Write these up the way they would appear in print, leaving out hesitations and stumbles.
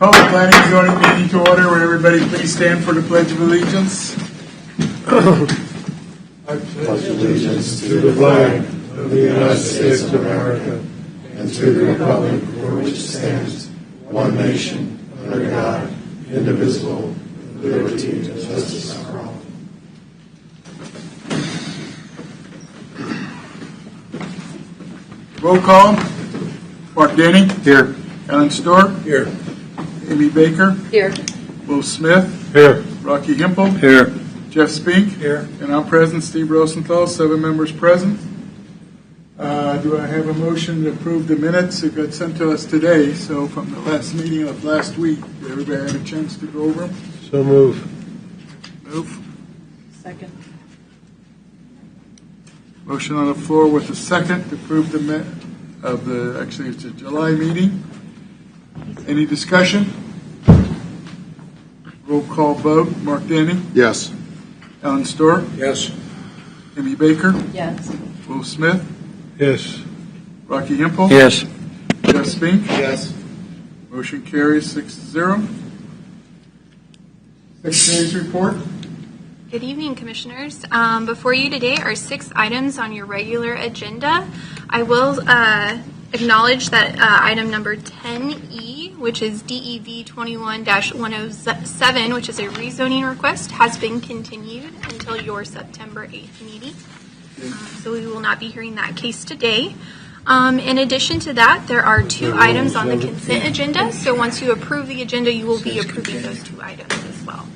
Call the planning and zoning meeting to order. Would everybody please stand for the Pledge of Allegiance? I pledge allegiance to the flag of the United States of America and to the republic for which it stands, one nation, under God, indivisible, with liberty and justice for all. Roll call. Mark Denny. Here. Alan Storr. Here. Amy Baker. Here. Will Smith. Here. Rocky Hempel. Here. Jeff Spink. Here. And I'm present, Steve Rosenthal, 7 members present. Do I have a motion to approve the minutes that got sent to us today? So from the last meeting of last week, did everybody have a chance to go over them? So move. Move. Second. Motion on the floor with a second to approve actually it's a July meeting. Any discussion? Roll call vote. Mark Denny. Yes. Alan Storr. Yes. Amy Baker. Yes. Will Smith. Yes. Rocky Hempel. Yes. Jeff Spink. Yes. Motion carries 6-0. Secretary's report. Good evening, Commissioners. Before you today are 6 items on your regular agenda. I will acknowledge that item number 10E, which is DEV 21-107, which is a rezoning request, has been continued until your September 8th meeting. So we will not be hearing that case today. In addition to that, there are 2 items on the consent agenda. So once you approve the agenda, you will be approving those 2 items as well.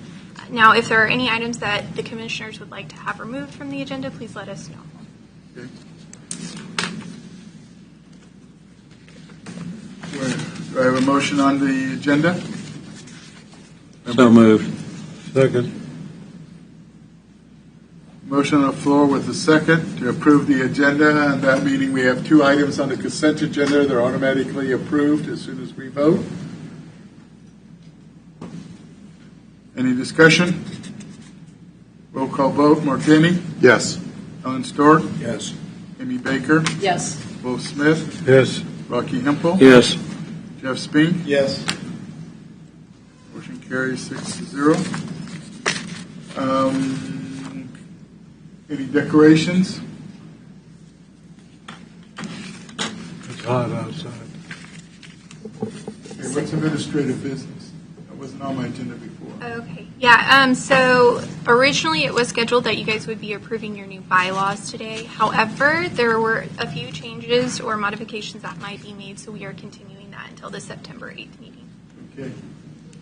Now, if there are any items that the Commissioners would like to have removed from the agenda, please let us know. Okay. Do I have a motion on the agenda? So moved. Second. Motion on the floor with a second to approve the agenda, and that meaning we have 2 items on the consent agenda. They're automatically approved as soon as we vote. Any discussion? Roll call vote. Mark Denny. Yes. Alan Storr. Yes. Amy Baker. Yes. Will Smith. Yes. Rocky Hempel. Yes. Jeff Spink. Yes. Motion carries 6-0. Any decorations? It's hot outside. Okay, what's administrative business? That wasn't on my agenda before. Okay. Yeah. So originally it was scheduled that you guys would be approving your new bylaws today. However, there were a few changes or modifications that might be made, so we are continuing that until the September 8th meeting. Okay.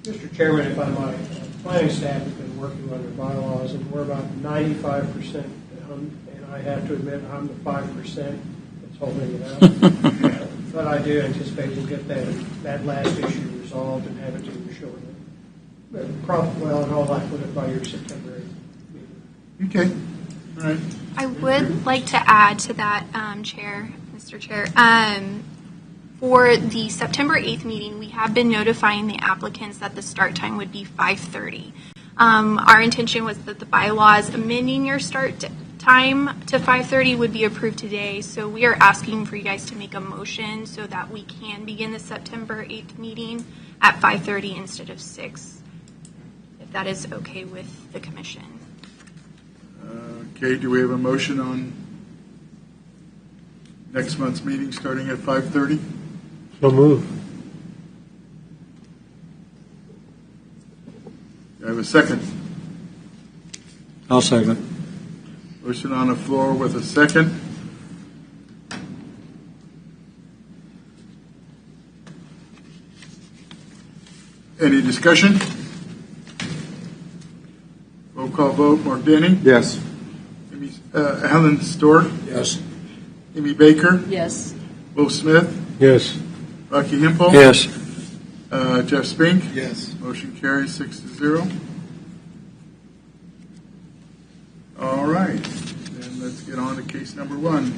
Mr. Chairman, if I might, planning staff has been working on their bylaws, and we're about 95%, and I have to admit, I'm the 5% that's holding it up. But I do anticipate we'll get that last issue resolved and have it to you shortly. Well, in all likelihood, by your September 8th meeting. Okay. All right. I would like to add to that, Mr. Chair. For the September 8th meeting, we have been notifying the applicants that the start time would be 5:30. Our intention was that the bylaws amending your start time to 5:30 would be approved today. So we are asking for you guys to make a motion so that we can begin the September 8th meeting at 5:30 instead of 6, if that is okay with the commission. Okay, do we have a motion on next month's meeting starting at 5:30? So move. Do I have a second? I'll second. Motion on the floor with a second. Any discussion? Roll call vote. Mark Denny. Yes. Alan Storr. Yes. Amy Baker. Yes. Will Smith. Yes. Rocky Hempel. Yes. Jeff Spink. Yes. Motion carries 6-0. All right. Then let's get on to case number 1.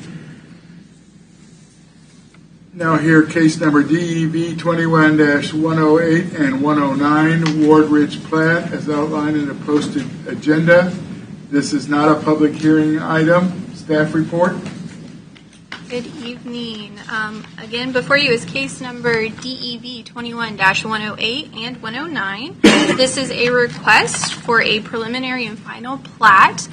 Now here, case number DEV 21-108 and 109, Ward Ridge Plat, as outlined in the posted agenda. This is not a public hearing item. Staff report. Good evening. Again, before you is case number DEV 21-108 and 109. This is a request for a preliminary and final plat,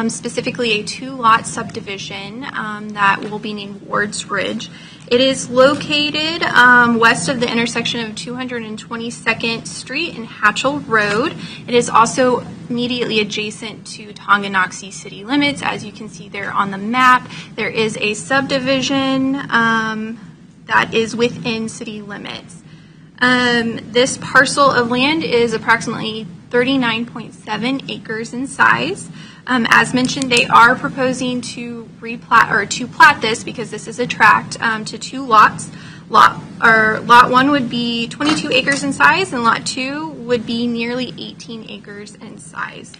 specifically a two-lot subdivision that will be named Ward's Ridge. It is located west of the intersection of 222nd Street and Hatchell Road. It is also immediately adjacent to Tonganoxie city limits. As you can see there on the map, there is a subdivision that is within city limits. This parcel of land is approximately 39.7 acres in size. As mentioned, they are proposing to plat this, because this is a tract, to two lots. Lot 1 would be 22 acres in size, and lot 2 would be nearly 18 acres in size.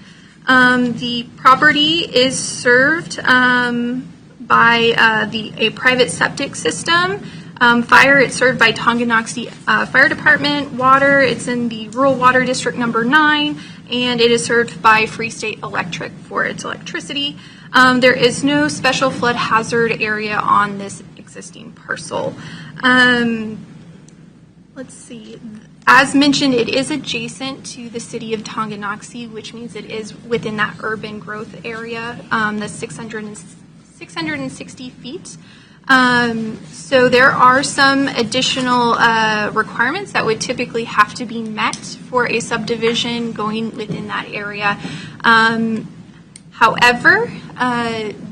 The property is served by a private septic system. Fire, it's served by Tonganoxie Fire Department. Water, it's in the Rural Water District number 9, and it is served by Free State Electric for its electricity. There is no special flood hazard area on this existing parcel. Let's see. As mentioned, it is adjacent to the city of Tonganoxie, which means it is within that urban growth area, the 660 feet. So there are some additional requirements that would typically have to be met for a subdivision going within that area. However,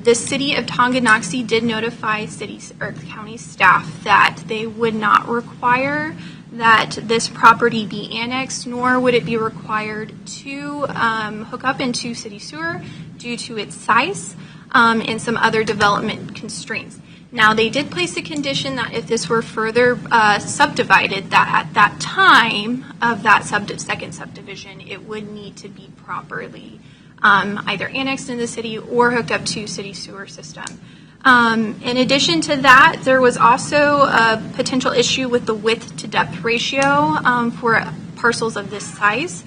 the city of Tonganoxie did notify city or county staff that they would not require that this property be annexed, nor would it be required to hook up into city sewer due to its size and some other development constraints. Now, they did place a condition that if this were further subdivided, that at that time of that second subdivision, it would need to be properly either annexed in the city or hooked up to city sewer system. In addition to that, there was also a potential issue with the width to depth ratio for parcels of this size.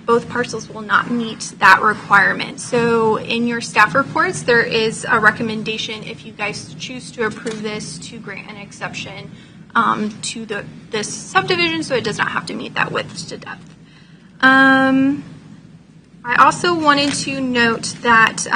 Both parcels will not meet that requirement. So in your staff reports, there is a recommendation, if you guys choose to approve this, to grant an exception to this subdivision, so it does not have to meet that width to depth. I also wanted to note that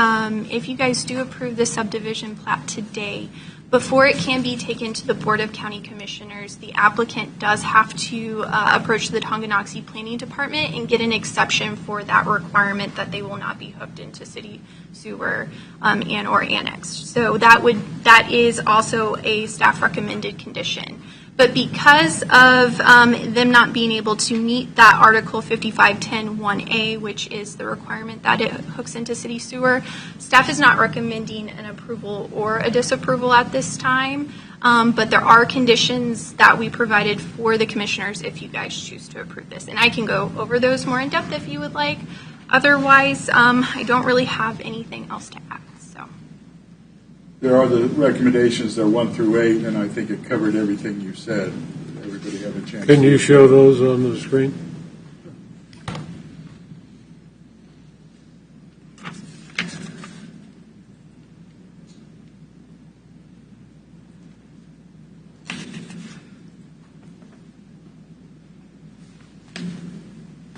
if you guys do approve the subdivision plat today, before it can be taken to the Board of County Commissioners, the applicant does have to approach the Tonganoxie Planning Department and get an exception for that requirement that they will not be hooked into city sewer and or annexed. So that is also a staff recommended condition. But because of them not being able to meet that Article 5510(1)A, which is the requirement that it hooks into city sewer, staff is not recommending an approval or a disapproval at this time. But there are conditions that we provided for the commissioners if you guys choose to approve this. And I can go over those more in depth if you would like. Otherwise, I don't really have anything else to add. There are the recommendations, they're 1 through 8, and I think it covered everything you said. Everybody have a chance. Can you show those on the screen?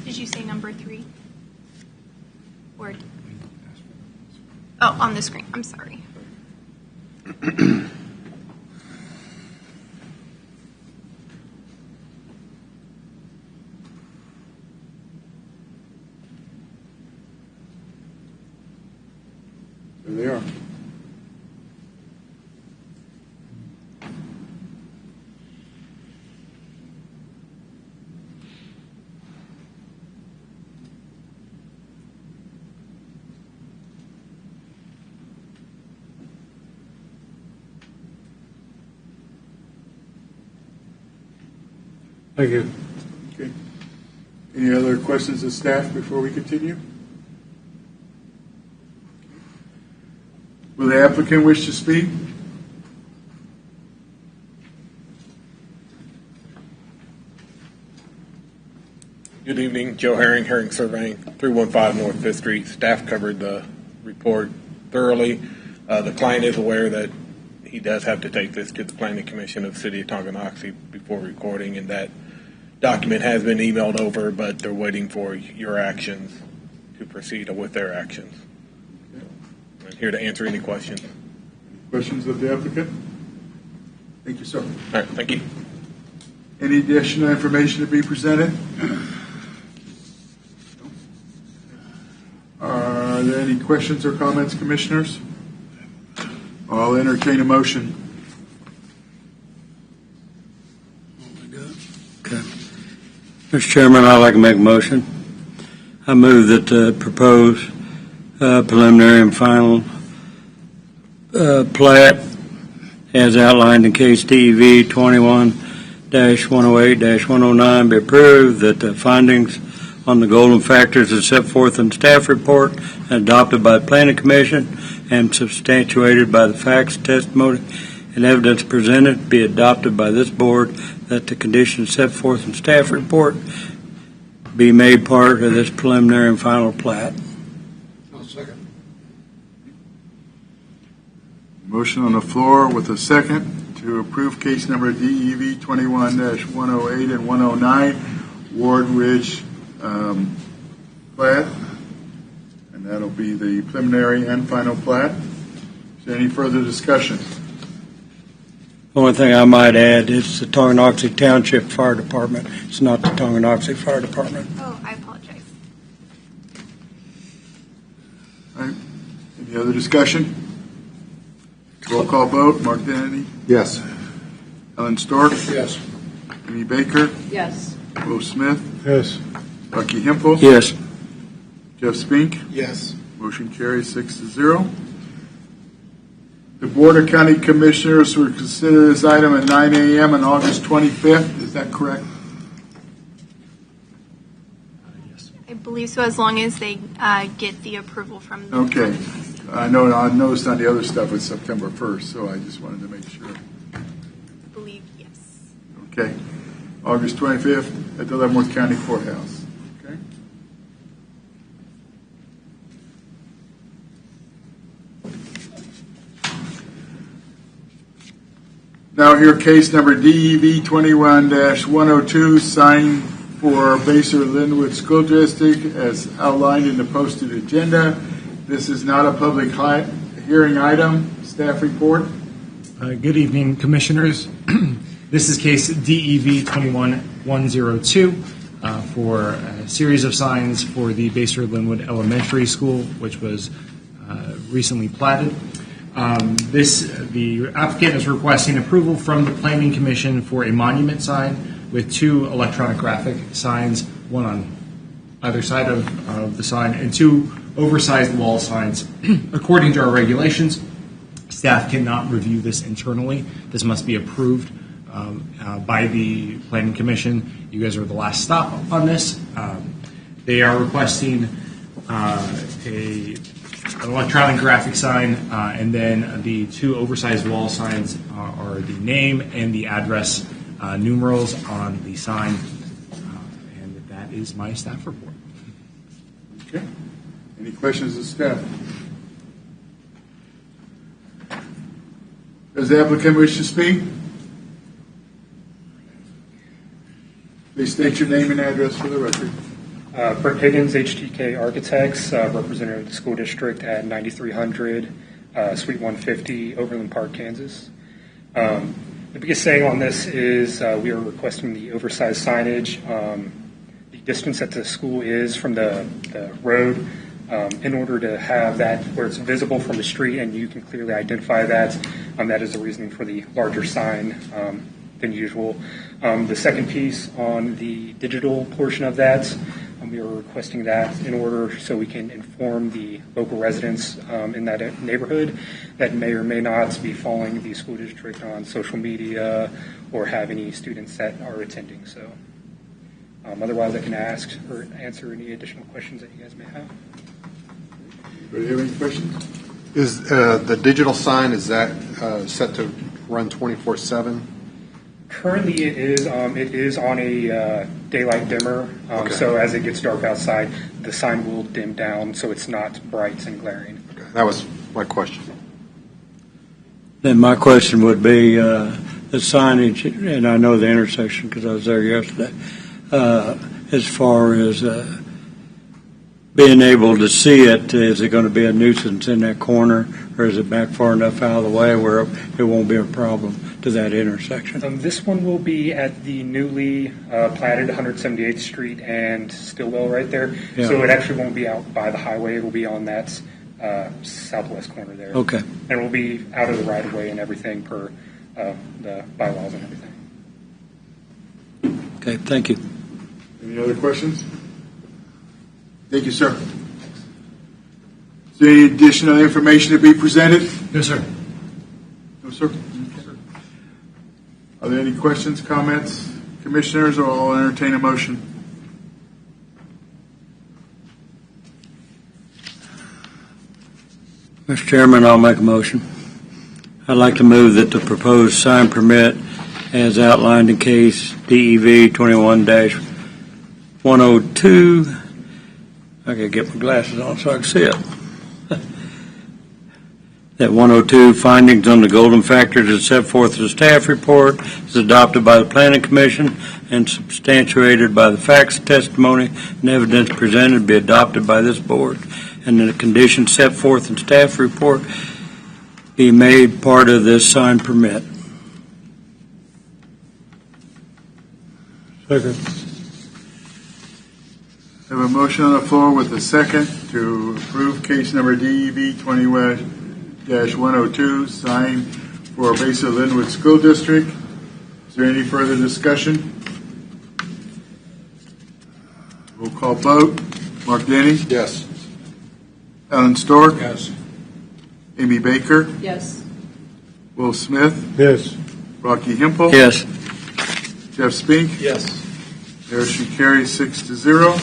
Did you say number 3? Or on the screen. I'm sorry. There they are. Thank you. Okay. Any other questions of staff before we continue? Will the applicant wish to speak? Good evening, Joe Herring Surveying, 315 North 5th Street. Staff covered the report thoroughly. The client is aware that he does have to take this to the Planning Commission of the City of Tonganoxie before recording, and that document has been emailed over, but they're waiting for your actions to proceed with their actions. I'm here to answer any questions. Questions of the applicant? Thank you, sir. All right, thank you. Any additional information to be presented? Are there any questions or comments, commissioners? I'll entertain a motion. Okay. Mr. Chairman, I'd like to make a motion. I move that the proposed preliminary and final plat as outlined in case DEV 21-108-109 be approved, that the findings on the golden factors as set forth in the staff report and adopted by the Planning Commission and substantiated by the facts, testimony, and evidence presented be adopted by this board, that the conditions set forth in staff report be made part of this preliminary and final plat. I'll second. Motion on the floor with a second to approve case number DEV 21-108 and 109, Ward Ridge plat, and that'll be the preliminary and final plat. Is there any further discussion? The only thing I might add is the Tonganoxie Township Fire Department. It's not the Tonganoxie Fire Department. Oh, I apologize. All right. Any other discussion? Roll call vote. Mark Danny, Yes. Ellen Stork, Yes. Amy Baker, Yes. Bo Smith, Yes. Bucky Himpel, Yes. Jeff Spink. Yes. Motion carries 6-0. The Board of County Commissioners will consider this item at 9 a.m. on August 25th. Is that correct? I believe so, as long as they get the approval from the. Okay. I noticed on the other stuff it's September 1st, so I just wanted to make sure. I believe, yes. Okay. August 25th at the Leavenworth County Courthouse. Okay. Now here, case number DEV 21-102, sign for Baser Linwood School District as outlined in the posted agenda. This is not a public hearing item. Staff report. Good evening, Commissioners. This is case DEV 21-102 for a series of signs for the Baser Linwood Elementary School, which was recently platted. The applicant is requesting approval from the Planning Commission for a monument sign with 2 electronic graphic signs, one on either side of the sign, and 2 oversized wall signs. According to our regulations, staff cannot review this internally. This must be approved by the Planning Commission. You guys are the last stop on this. They are requesting an electronic graphic sign, and then the 2 oversized wall signs are the name and the address numerals on the sign. And that is my staff report. Okay. Any questions of staff? Does the applicant wish to speak? Please state your name and address for the record. Brett Higgins, HTK Architects, representative of the school district at 9300 Suite 150, Overland Park, Kansas. The biggest thing on this is we are requesting the oversized signage. The distance that the school is from the road, in order to have that where it's visible from the street and you can clearly identify that. That is the reasoning for the larger sign than usual. The second piece on the digital portion of that, we are requesting that in order so we can inform the local residents in that neighborhood that may or may not be following the school district on social media or have any students that are attending. So otherwise I can ask or answer any additional questions that you guys may have. Anybody have any questions? Is the digital sign, is that set to run 24/7? Currently, it is on a daylight dimmer. Okay. So as it gets dark outside, the sign will dim down, so it's not bright and glaring. Okay. That was my question. Then my question would be the signage, and I know the intersection because I was there yesterday, as far as being able to see it, is it going to be a nuisance in that corner, or is it back far enough out of the way where it won't be a problem to that intersection? This one will be at the newly platted 178th Street and Stillwell right there. Yeah. So it actually won't be out by the highway. It will be on that southwest corner there. Okay. And it will be out of the right of way and everything per the bylaws and everything. Okay, thank you. Any other questions? Thank you, sir. Is there any additional information to be presented? No, sir. No, sir. Are there any questions, comments, commissioners, or I'll entertain a motion? Mr. Chairman, I'll make a motion. I'd like to move that the proposed sign permit as outlined in case DEV 21-102, I gotta get my glasses on so I can see it. That 102 findings on the golden factors as set forth in the staff report is adopted by the Planning Commission and substantiated by the facts, testimony, and evidence presented be adopted by this board, and the conditions set forth in staff report be made part of this sign permit. Second. I have a motion on the floor with a second to approve case number DEV 21-102, sign for Mesa Linwood School District. Is there any further discussion? Roll call vote. Mark Denny? Yes. Alan Stork? Yes. Amy Baker? Yes. Will Smith? Yes. Rocky Hempel? Yes. Jeff Spink? Yes. Motion carries 6-0.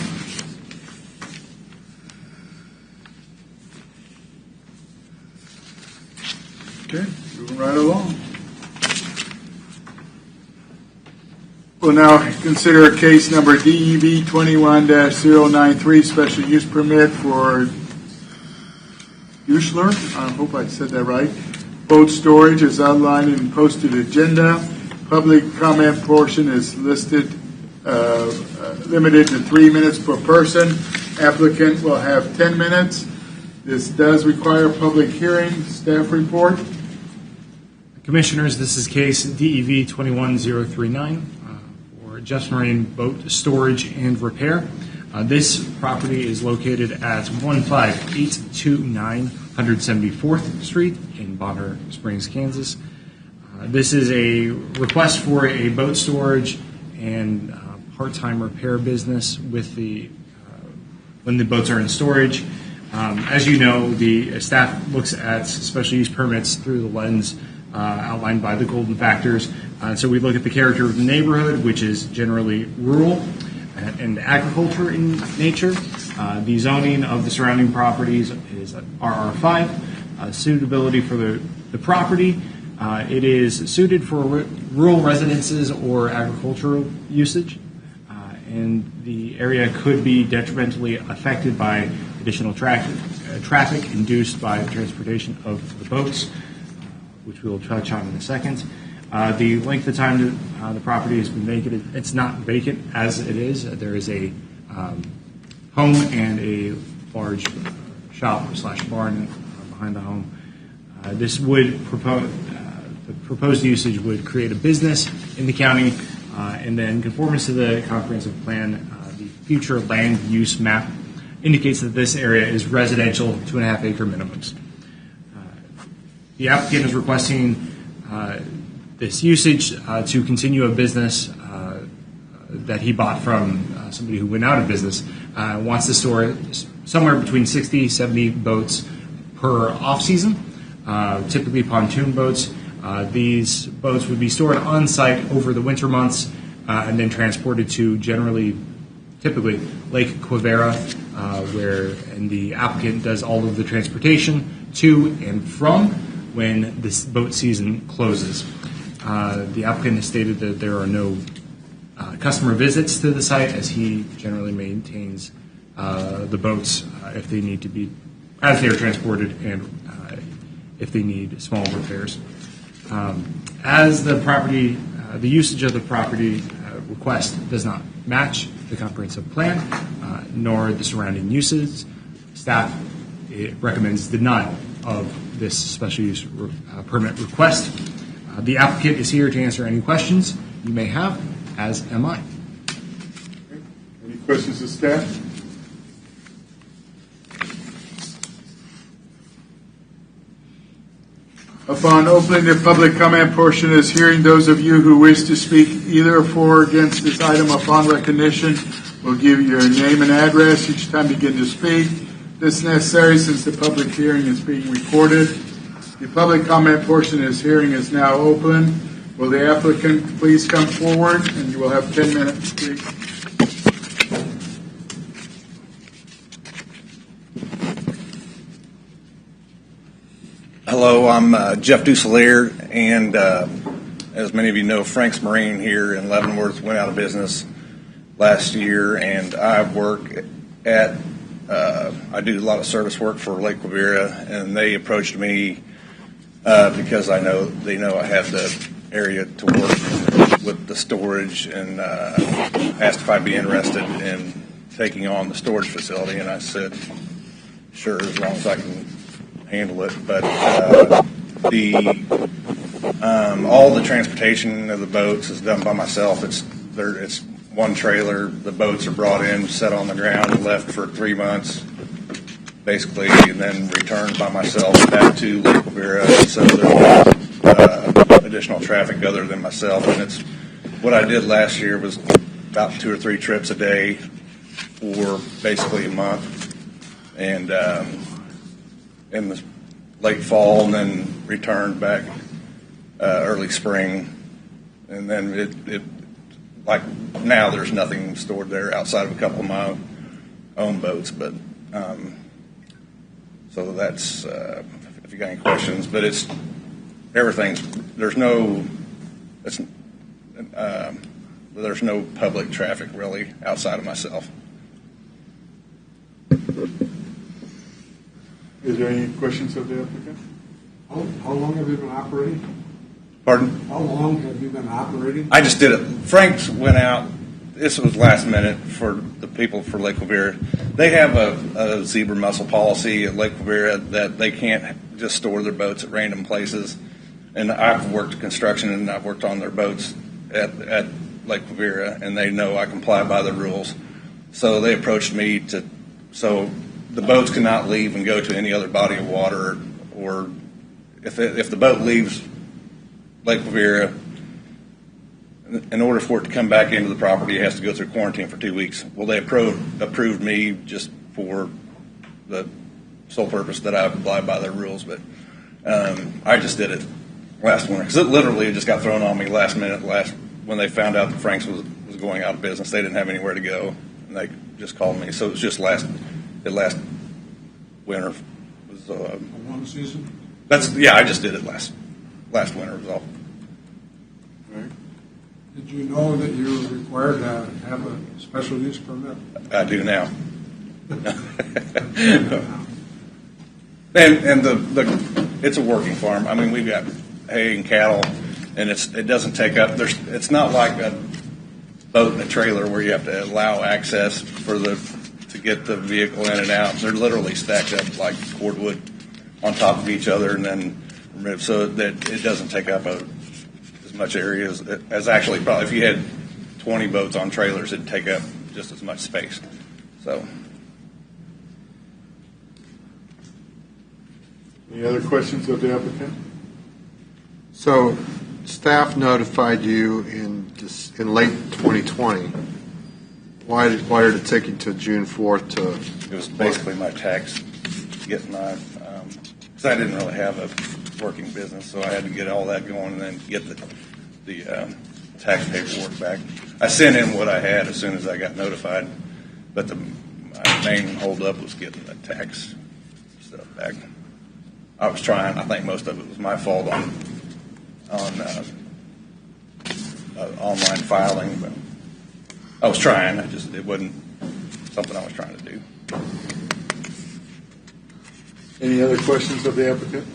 Okay, moving right along. We'll now consider case number DEV 21-093, special use permit for Ushler. I hope I said that right. Boat storage is outlined in posted agenda. Public comment portion is listed, limited to 3 minutes per person. Applicant will have 10 minutes. This does require public hearing. Staff report. Commissioners, this is case DEV 21039 for Just Marine Boat Storage and Repair. This property is located at 15829 174th Street in Bonner Springs, Kansas. This is a request for a boat storage and part-time repair business with when the boats are in storage. As you know, the staff looks at special use permits through the lens outlined by the golden factors. So we look at the character of the neighborhood, which is generally rural and agriculture in nature. The zoning of the surrounding properties is RR5. Suitability for the property, it is suited for rural residences or agricultural usage. And the area could be detrimentally affected by additional traffic induced by the transportation of the boats, which we will touch on in a second. The length of time that the property has been vacant, it's not vacant as it is. There is a home and a large shop/barn behind the home. This would the proposed usage would create a business in the county, and then conformance to the comprehensive plan, the future land use map indicates that this area is residential 2.5 acre minimums. The applicant is requesting this usage to continue a business that he bought from somebody who went out of business, wants to store somewhere between 60, 70 boats per off-season, typically pontoon boats. These boats would be stored on site over the winter months and then transported to typically Lake Quivira, and the applicant does all of the transportation to and from when this boat season closes. The applicant has stated that there are no customer visits to the site, as he generally maintains the boats if they are transported and if they need small repairs. As the property, the usage of the property request does not match the comprehensive plan, nor the surrounding uses, staff recommends denial of this special use permit request. The applicant is here to answer any questions you may have, as am I. Any questions of staff? Upon opening the public comment portion of this hearing, those of you who wish to speak either for or against this item upon recognition will give your name and address each time you begin to speak. This is necessary since the public hearing is being recorded. The public comment portion of this hearing is now open. Will the applicant please come forward, and you will have 10 minutes to speak. Hello, I'm Jeff Duselier, and as many of you know, Frank's Marine here in Leavenworth went out of business last year, and I work at, I do a lot of service work for Lake Quivira, and they approached me because they know I have the area to work with the storage, and asked if I'd be interested in taking on the storage facility, and I said, sure, as long as I can handle it. But all the transportation of the boats is done by myself. It's one trailer. The boats are brought in, set on the ground, and left for 3 months, basically, and then returned by myself back to Lake Quivira. So there's additional traffic other than myself. And it's what I did last year was about 2 or 3 trips a day for basically a month, and in the late fall, and then returned back early spring, and then it like now there's nothing stored there outside of a couple of my own boats, but so that's if you got any questions, but it's everything's there's no public traffic really outside of myself. Is there any questions of the applicant? How long have you been operating? Pardon? How long have you been operating? I just did it. Frank's went out. This was last minute for the people for Lake Quivira. They have a zebra mussel policy at Lake Quivira that they can't just store their boats at random places. And I've worked construction, and I've worked on their boats at Lake Quivira, and they know I comply by the rules. So they approached me so the boats cannot leave and go to any other body of water, or if the boat leaves Lake Quivira, in order for it to come back into the property, it has to go through quarantine for 2 weeks. Well, they approved me just for the sole purpose that I abide by their rules, but I just did it last winter because it just got thrown on me last minute. When they found out that Frank's was going out of business, they didn't have anywhere to go, and they just called me. So it was just last winter was One season? I just did it last winter was all. Right. Did you know that you were required to have a special use permit? I do now. and it's a working farm. I mean, we've got hay and cattle, and it doesn't take up. It's not like a boat and a trailer where you have to allow access to get the vehicle in and out. They're literally stacked up like cordwood on top of each other, and then removed so that it doesn't take up as much area as actually probably if you had 20 boats on trailers, it'd take up just as much space. So. Any other questions of the applicant? So, staff notified you in late 2020. Why did it take you to June 4th to? It was basically my tax, getting my, because I didn't really have a working business, so I had to get all that going and then get the tax paperwork back. I sent in what I had as soon as I got notified, but my main holdup was getting the tax stuff back. I was trying. I think most of it was my fault on online filing, but I was trying. It wasn't something I was trying to do. Any other questions of the applicant?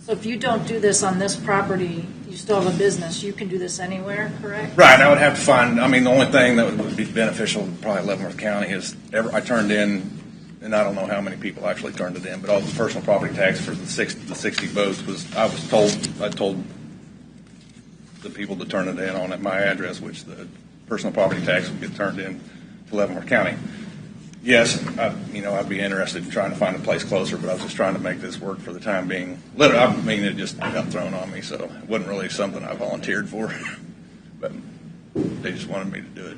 So if you don't do this on this property, you still have a business. You can do this anywhere, correct? Right, I would have to find, I mean, the only thing that would be beneficial to probably Leavenworth County is I turned in, and I don't know how many people actually turned it in, but all the personal property tax for the 60 boats I told the people to turn it in on at my address, which the personal property tax would get turned in to Leavenworth County. Yes, I'd be interested in trying to find a place closer, but I was just trying to make this work for the time being. I mean, it just got thrown on me, so it wasn't really something I volunteered for, but they just wanted me to do it.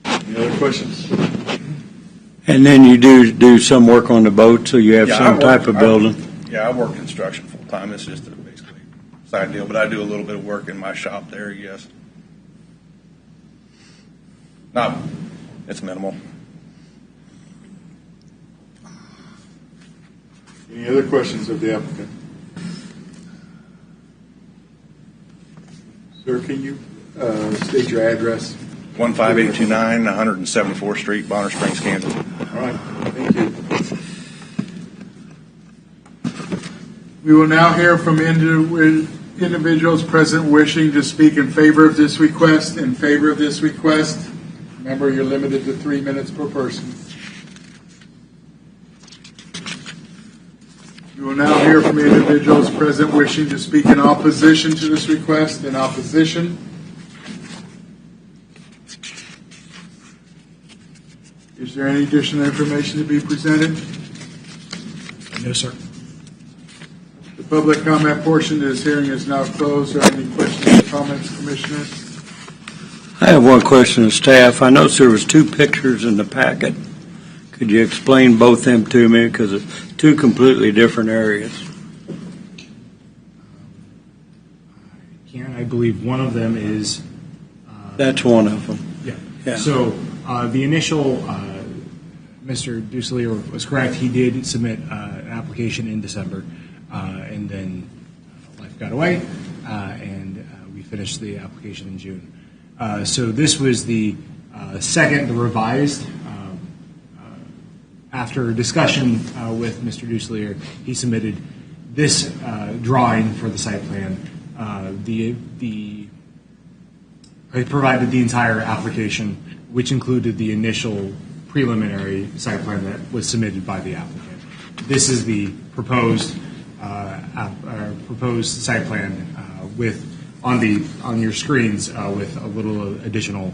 Any other questions? And then you do some work on the boat, so you have some type of building. I work construction full time. It's just basically a side deal, but I do a little bit of work in my shop there, yes. It's minimal. Any other questions of the applicant? Sir, can you state your address? 15829, 174th Street, Bonner Springs, Kansas. All right, thank you. We will now hear from individuals present wishing to speak in favor of this request. In favor of this request, remember you're limited to 3 minutes per person. We will now hear from individuals present wishing to speak in opposition to this request. In opposition. Is there any additional information to be presented? No, sir. The public comment portion of this hearing is now closed. Are there any questions or comments, Commissioners? I have one question to staff. I noticed there was 2 pictures in the packet. Could you explain both them to me? Because it's 2 completely different areas. I believe one of them is. That's one of them. Yeah. So the initial, Mr. Duselier was correct. He did submit an application in December, and then life got away, and we finished the application in June. So this was the second, the revised. After discussion with Mr. Duselier, he submitted this drawing for the site plan. I provided the entire application, which included the initial preliminary site plan that was submitted by the applicant. This is the proposed site plan on your screens with a little additional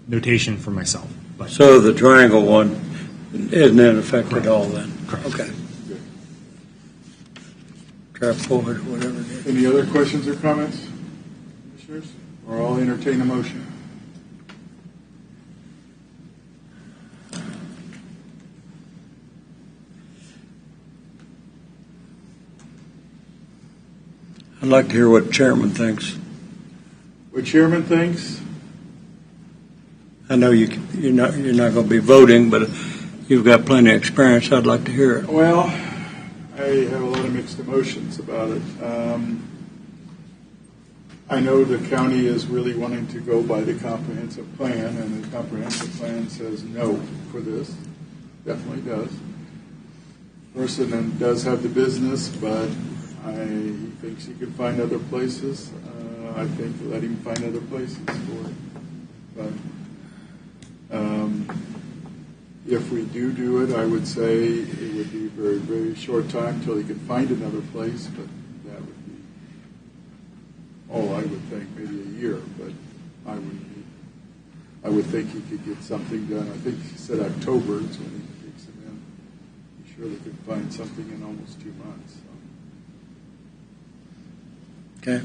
notation for myself. But So the triangle one isn't in effect at all then? Correct. Okay. Trapdoor, whatever it is. Any other questions or comments, Commissioners? Or I'll entertain a motion. I'd like to hear what the chairman thinks. What Chairman thinks? I know you're not going to be voting, but you've got plenty of experience. I'd like to hear it. Well, I have a lot of mixed emotions about it. I know the county is really wanting to go by the comprehensive plan, and the comprehensive plan says no for this. Definitely does. Person does have the business, but he thinks he can find other places. I think let him find other places for it. But if we do it, I would say it would be a very, very short time until he could find another place, but that would be all I would think, maybe a year, but I would think he could get something done. I think he said October is when he takes him in. He surely could find something in almost 2 months. So. Okay.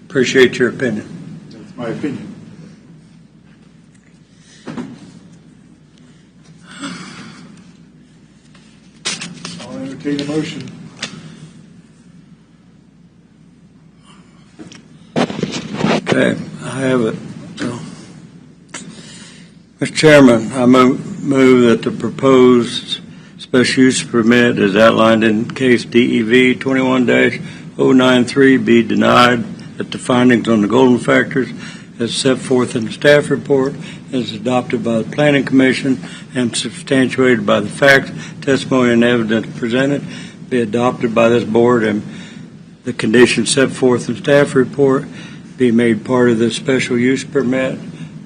Appreciate your opinion. That's my opinion. I'll entertain a motion. Okay, I have it. So, Mr. Chairman, I move that the proposed special use permit as outlined in case DEV 21-093 be denied, that the findings on the golden factors as set forth in the staff report, as adopted by the Planning Commission and substantiated by the facts, testimony, and evidence presented, be adopted by this board, and the conditions set forth in staff report be made part of the special use permit.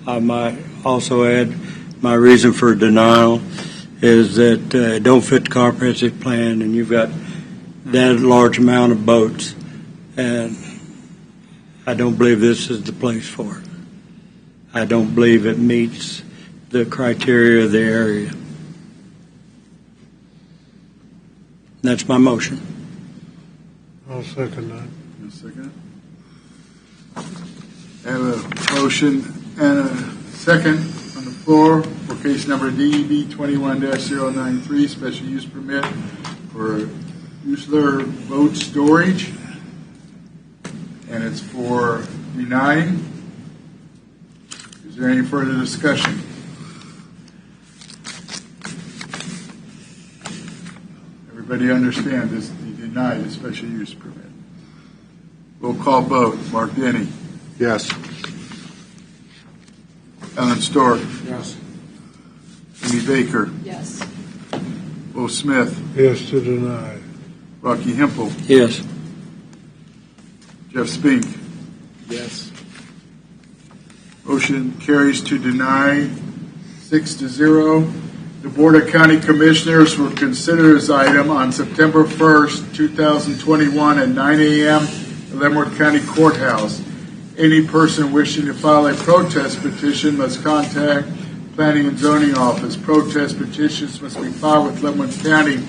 I might also add my reason for denial is that it don't fit the comprehensive plan, and you've got that large amount of boats, and I don't believe this is the place for it. I don't believe it meets the criteria of the area. That's my motion. I'll second that. A second. I have a motion and a second on the floor for case number DEB 21-093, special use permit for Usler boat storage. And it's for denying. Is there any further discussion? Everybody understand this? You deny the special use permit. Roll call vote. Mark Denny. Yes. Ellen Stork. Yes. Amy Baker. Yes. Bo Smith. Yes to deny. Rocky Hempel. Yes. Jeff Spink. Yes. Motion carries to deny 6-0. The Board of County Commissioners will consider this item on September 1st, 2021 at 9 a.m. at Leavenworth County Courthouse. Any person wishing to file a protest petition must contact Planning and Zoning Office. Protest petitions must be filed with Leavenworth County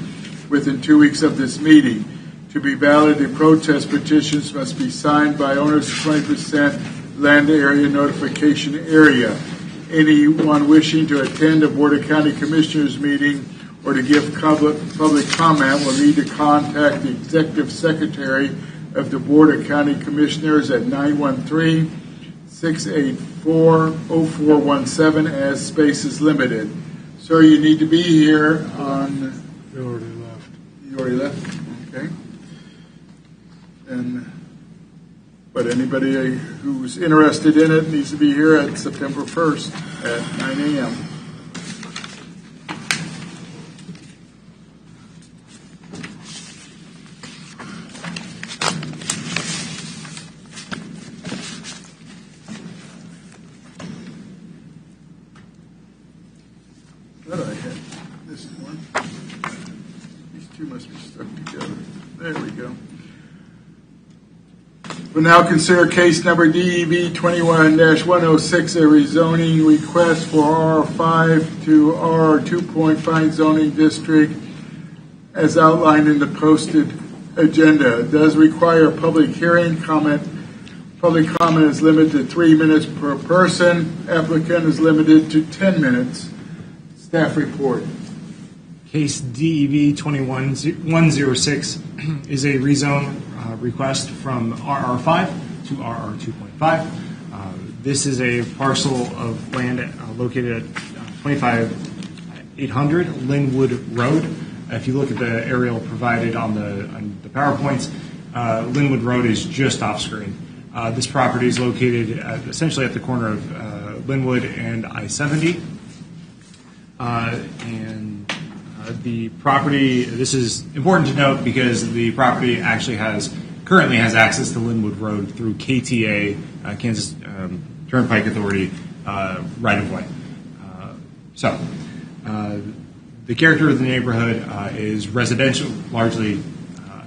within 2 weeks of this meeting. To be valid, the protest petitions must be signed by owners of 20% land area notification area. Anyone wishing to attend a Board of County Commissioners meeting or to give public comment will need to contact the Executive Secretary of the Board of County Commissioners at 913-684-0417 as space is limited. Sir, you need to be here on... You already left. You already left? Okay. But anybody who's interested in it needs to be here at September 1st at 9 a.m. Thought I had this one. These two must be stuck together. There we go. We'll now consider case number DEB 21-106, a rezoning request for R5 to R2.5 zoning district as outlined in the posted agenda. It does require a public hearing. Public comment is limited to 3 minutes per person. Applicant is limited to 10 minutes. Staff report. Case DEV 21-106 is a rezone request from RR5 to RR 2.5. This is a parcel of land located at 25800 Linwood Road. If you look at the aerial provided on the PowerPoints, Linwood Road is just off screen. This property is located essentially at the corner of Linwood and I-70. The property, this is important to note because the property actually currently has access to Linwood Road through KTA, Kansas Turnpike Authority, right of way. The character of the neighborhood is residential, largely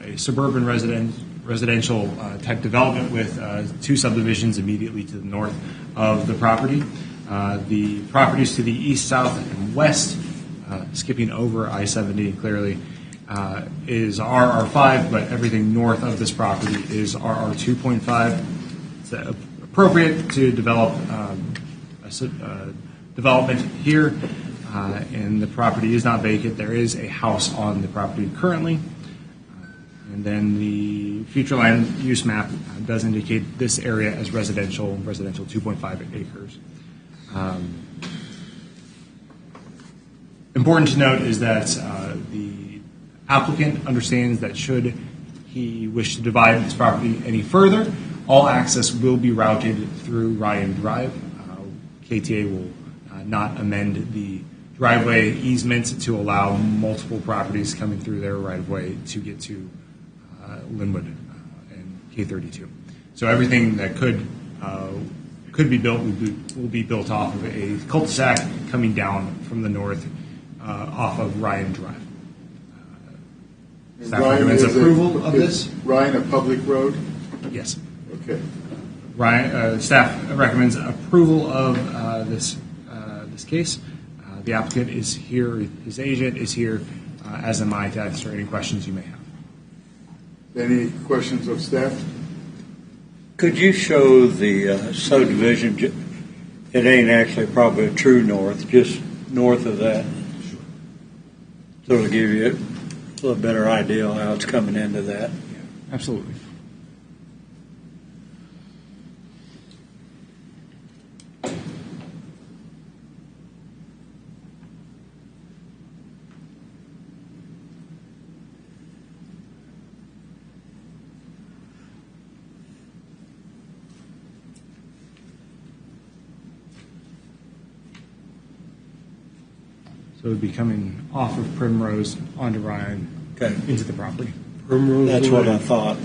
a suburban residential type development with two subdivisions immediately to the north of the property. The properties to the east, south, and west, skipping over I-70 clearly, is RR5, but everything north of this property is RR 2.5. It's appropriate to develop development here, and the property is not vacant. There is a house on the property currently, and then the future land use map does indicate this area as residential 2.5 acres. Important to note is that the applicant understands that should he wish to divide this property any further, All access will be routed through Ryan Drive. KTA will not amend the driveway easement to allow multiple properties coming through their right-of-way to get to Linwood and K32. So everything that could be built will be built off of a cul-de-sac coming down from the north off of Ryan Drive. Staff recommends approval of this. Ryan, a public road? Yes. Okay. Ryan, staff recommends approval of this case. The applicant is here, his agent is here, as am I, to answer any questions you may have. Any questions of staff? Could you show the subdivision? It ain't actually probably a true north, just north of that. Sure. So it'll give you a little better idea how it's coming into that. Yeah, absolutely. So it would be coming off of Primrose onto Ryan into the property. Primrose That's Lane. what I thought.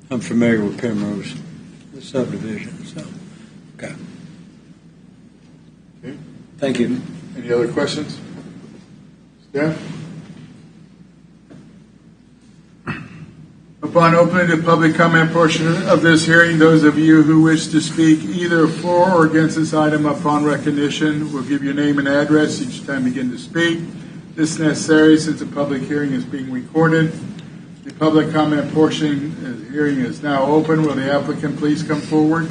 I'm familiar with Primrose, the subdivision. So, okay. Okay. Thank you. Any other questions? Staff? Upon opening the public comment portion of this hearing, those of you who wish to speak either for or against this item upon recognition will give your name and address each time you begin to speak. This is necessary since the public hearing is being recorded. The public comment portion of the hearing is now open. Will the applicant please come forward?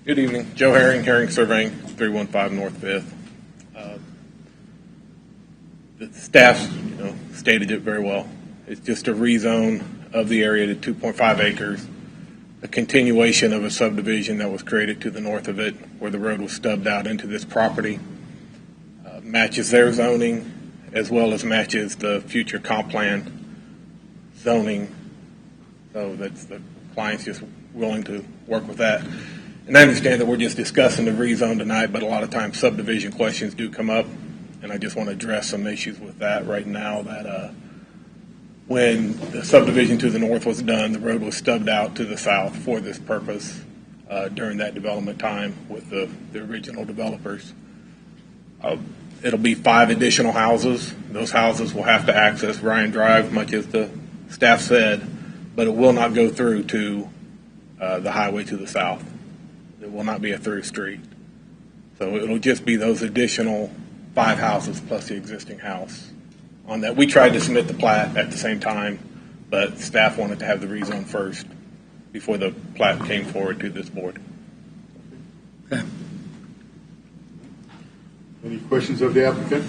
Good evening. Joe Herring, Herring Surveying, 315 North 5th. The staff, stated it very well. It's just a rezone of the area to 2.5 acres, a continuation of a subdivision that was created to the north of it, where the road was stubbed out into this property. Matches their zoning, as well as matches the future comp plan zoning. So that's the client's just willing to work with that. And I understand that we're just discussing the rezone tonight, but a lot of times subdivision questions do come up. And I just want to address some issues with that right now, that when the subdivision to the north was done, the road was stubbed out to the south for this purpose during that development time with the original developers. It'll be 5 additional houses. Those houses will have to access Ryan Drive, much as the staff said, but it will not go through to the highway to the south. It will not be a through street. So it'll just be those additional 5 houses plus the existing house on that. We tried to submit the plat at the same time, but staff wanted to have the rezone first before the plat came forward to this board. Okay. Any questions of the applicant?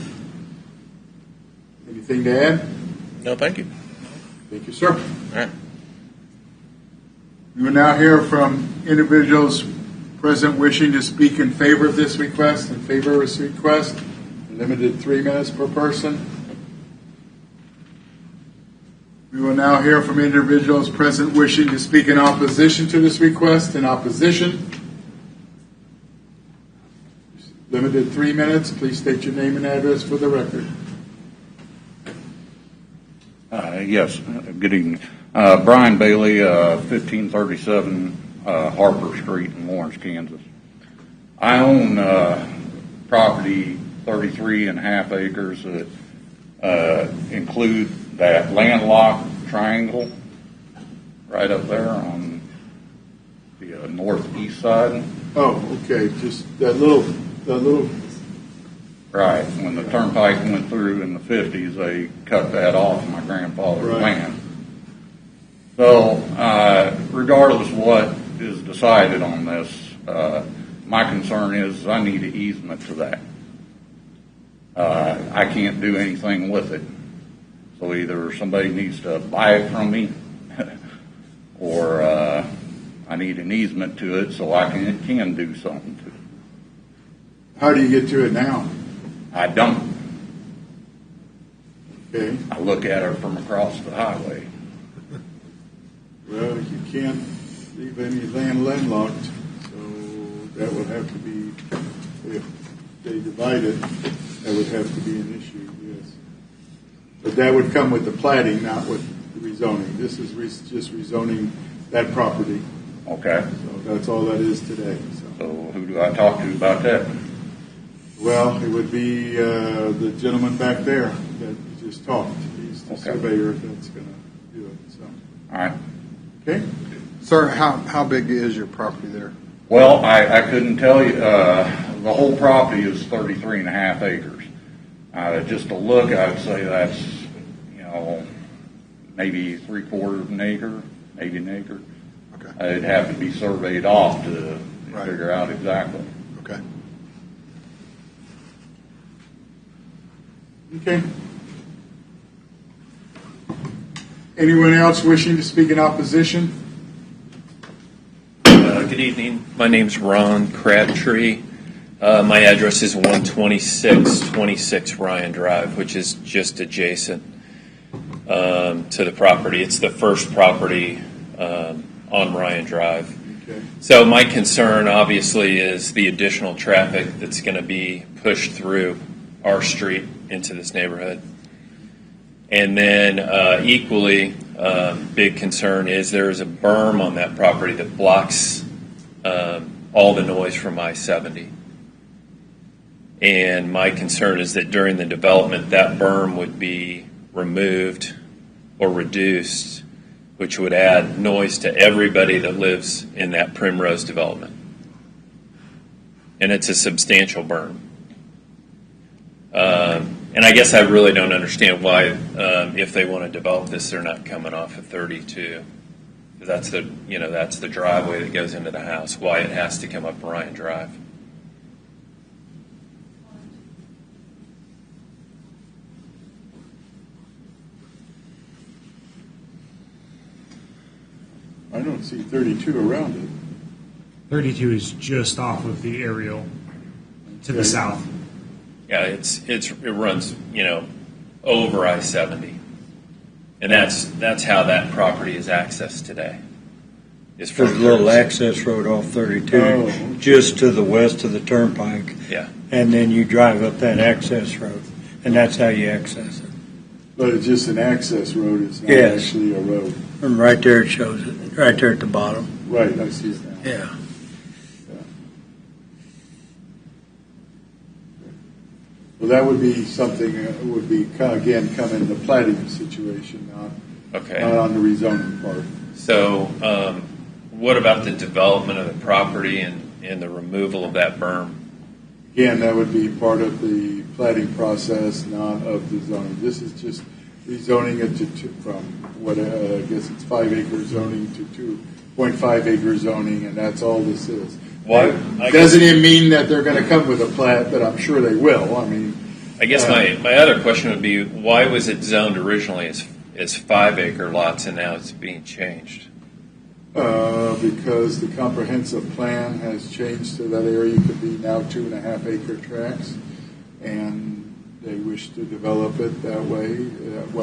Anything to add? No, thank you. Thank you, sir. All right. We will now hear from individuals present wishing to speak in favor of this request, Limited 3 minutes per person. We will now hear from individuals present wishing to speak in opposition to this request. Limited 3 minutes. Please state your name and address for the record. Yes, good evening. Brian Bailey, 1537 Harper Street in Lawrence, Kansas. I own property 33.5 acres that include that landlocked triangle right up there on the northeast side. Oh, okay. Just that little. Right. When the turnpike went through in the 50s, they cut that off my grandfather's land. So, regardless of what is decided on this, my concern is I need an easement to that. I can't do anything with it. So either somebody needs to buy it from me or I need an easement to it so I can do something to it. How do you get to it now? I don't. Okay. I look at her from across the highway. Well, you can't leave any land landlocked, so that would have to be, if they divide it, that would have to be an issue, yes. But that would come with the plating, not with the rezoning. This is just rezoning that property. Okay. So that's all that is today. So who do I talk to about that? Well, it would be the gentleman back there that you just talked. He's the surveyor that's going to do it. So. All right. Okay. Sir, how big is your property there? Well, I couldn't tell you. The whole property is 33.5 acres. Just to look, I'd say that's, maybe 3/4 of an acre, maybe an acre. Okay. It'd have to be surveyed off to figure out exactly. Okay. Okay. Anyone else wishing to speak in opposition? Good evening. My name's Ron Crabtree. My address is 12626 Ryan Drive, which is just adjacent to the property. It's the first property on Ryan Drive. Okay. So my concern, obviously, is the additional traffic that's going to be pushed through our street into this neighborhood. And then equally big concern is there is a berm on that property that blocks all the noise from I-70. And my concern is that during the development, that berm would be removed or reduced, which would add noise to everybody that lives in that Primrose development. And it's a substantial berm. And I guess I really don't understand why, if they want to develop this, they're not coming off of 32. That's the driveway that goes into the house. Why it has to come up Ryan Drive. I don't see 32 around it. 32 is just off of the aerial to the south. Yeah, it runs over I-70, and that's how that property is accessed today. There's a little access road off 32, just to the west of the turnpike. Yeah, and then you drive up that access road, and that's how you access it. But it's just an access road. It's not actually a road. And right there it shows it, right there at the bottom. Right, I see it now. Yeah. Well, that would be something that would be, again, come in the plating situation, not on the rezoning part. So what about the development of the property and the removal of that berm? Again, that would be part of the plating process, not of the zoning. This is just rezoning it from what I guess it's 5 acre zoning to 2.5 acre zoning, and that's all this is. Why? Doesn't even mean that they're going to come with a plat, but I'm sure they will. I mean, I guess my other question would be, why was it zoned originally as 5 acre lots and now it's being changed? Because the comprehensive plan has changed to that area could be now 2.5 acre tracts, and they wish to develop it that way.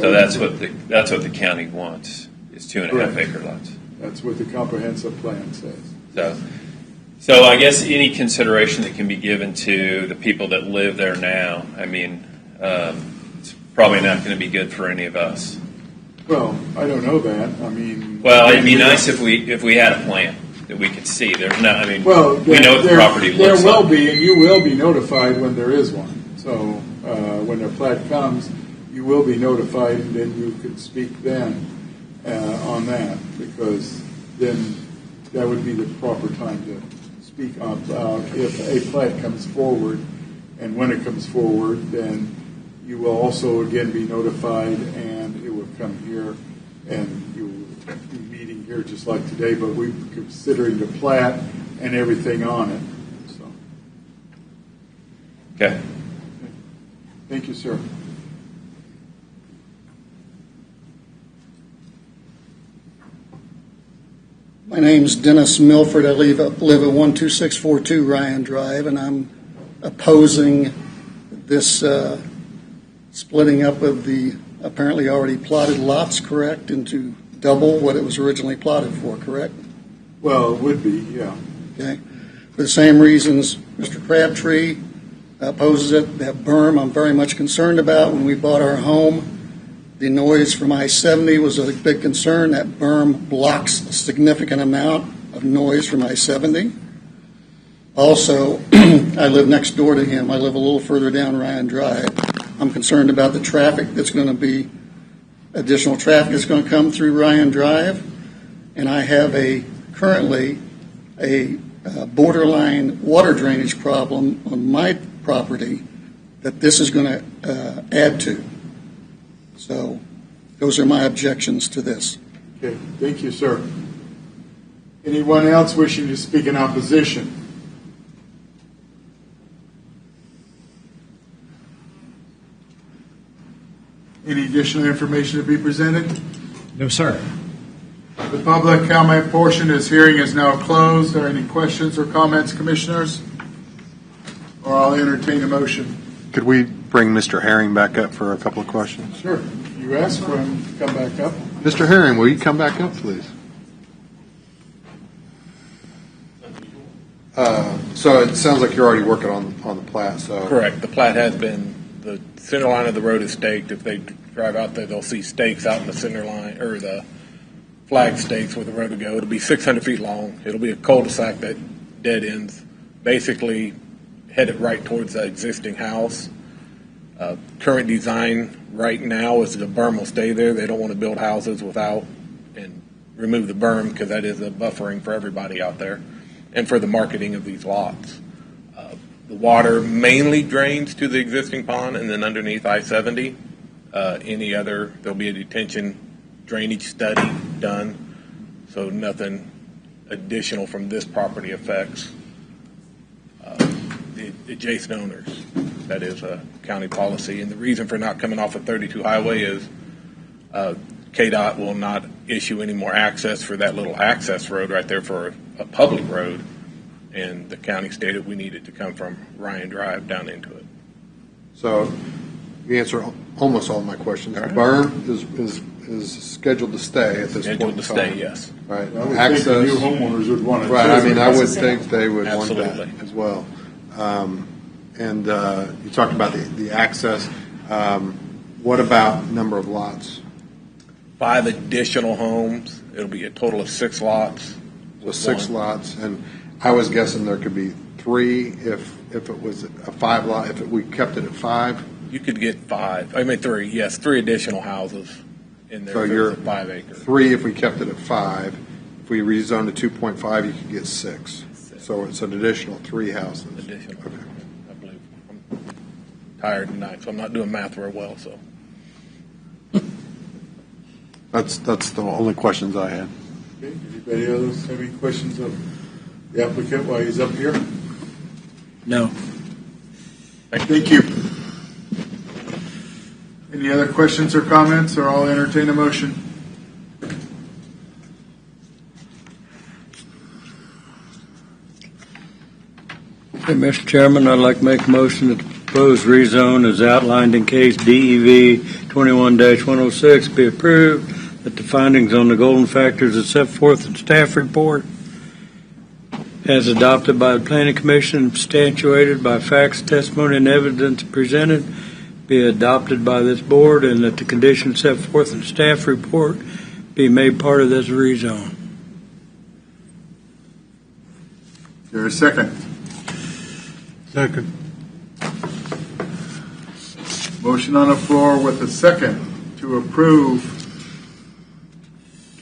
So that's what the county wants, is 2.5 acre lots. That's what the comprehensive plan says. So I guess any consideration that can be given to the people that live there now, I mean, it's probably not going to be good for any of us. Well, I don't know that. I mean, well, it'd be nice if we had a plan that we could see. There's not. I mean, well, we know what the property looks like. There will be, and you will be notified when there is one. So when the plat comes, you will be notified, and then you could speak then on that, because then that would be the proper time to speak about if a plat comes forward, and when it comes forward, then you will also again be notified, and it will come here, and you will be meeting here just like today, but we're considering the plat and everything on it. So. Okay. Thank you, sir. My name's Dennis Milford. I live at 12642 Ryan Drive, and I'm opposing this splitting up of the apparently already plotted lots, correct, into double what it was originally plotted for, correct? Well, it would be, yeah. Okay. For the same reasons Mr. Crabtree opposes it, that berm I'm very much concerned about. When we bought our home, the noise from I-70 was a big concern. That berm blocks a significant amount of noise from I-70. Also, I live next door to him. I live a little further down Ryan Drive. I'm concerned about the traffic that's going to be, additional traffic that's going to come through Ryan Drive. And I have currently a borderline water drainage problem on my property that this is going to add to. So those are my objections to this. Okay, thank you, sir. Anyone else wishing to speak in opposition? Any additional information to be presented? No, sir. The public comment portion of this hearing is now closed. Are there any questions or comments, commissioners? Or I'll entertain a motion. Could we bring Mr. Herring back up for a couple of questions? Sure. You asked for him to come back up. Mr. Herring, will you come back up, please? So it sounds like you're already working on the plat. So Correct. The plat has been, the center line of the road is staked. If they drive out there, they'll see stakes out in the center line, or the flag stakes where the road will go. It'll be 600 feet long. It'll be a cul-de-sac that dead ends, basically headed right towards the existing house. Current design right now is the berm will stay there. They don't want to build houses without and remove the berm because that is a buffering for everybody out there and for the marketing of these lots. The water mainly drains to the existing pond and then underneath I-70. There'll be a detention drainage study done, so nothing additional from this property affects the adjacent owners. That is a county policy, and the reason for not coming off of 32 Highway is KDOT will not issue any more access for that little access road right there for a public road, and the county stated we needed to come from Ryan Drive down into it. So you answer almost all my questions. All right. The berm is scheduled to stay at this point. Scheduled to stay, yes. Right. I would Access. think the new homeowners would want it. Right. I too. mean, I would think they would Absolutely. want that as well. And you talked about the access. What about number of lots? 5 additional homes. It'll be a total of 6 lots. So 6 lots, and I was guessing there could be 3 if it was a 5 lot. If we kept it at 5. You could get 5. I mean 3. Yes, 3 additional houses in there. So if you're it's a 5 acre. 3 if we kept it at 5. If we rezoned to 2.5, you could get 6. So it's an additional 3 houses. Additional. Okay. I believe. I'm tired tonight, so I'm not doing math real well. So That's the only questions I had. Okay. Anybody else have any questions of the applicant while he's up here? No. Thank you. Any other questions or comments, or I'll entertain a motion? Hey, Mr. Chairman, I'd like to make a motion that the proposed rezone as outlined in case DEV 21-106 be approved, that the findings on the golden factors as set forth in staff report as adopted by the Planning Commission and substantiated by facts, testimony, and evidence presented be adopted by this board, and that the conditions set forth in staff report be made part of this rezone. Is there a second? Second. Motion on the floor with a second to approve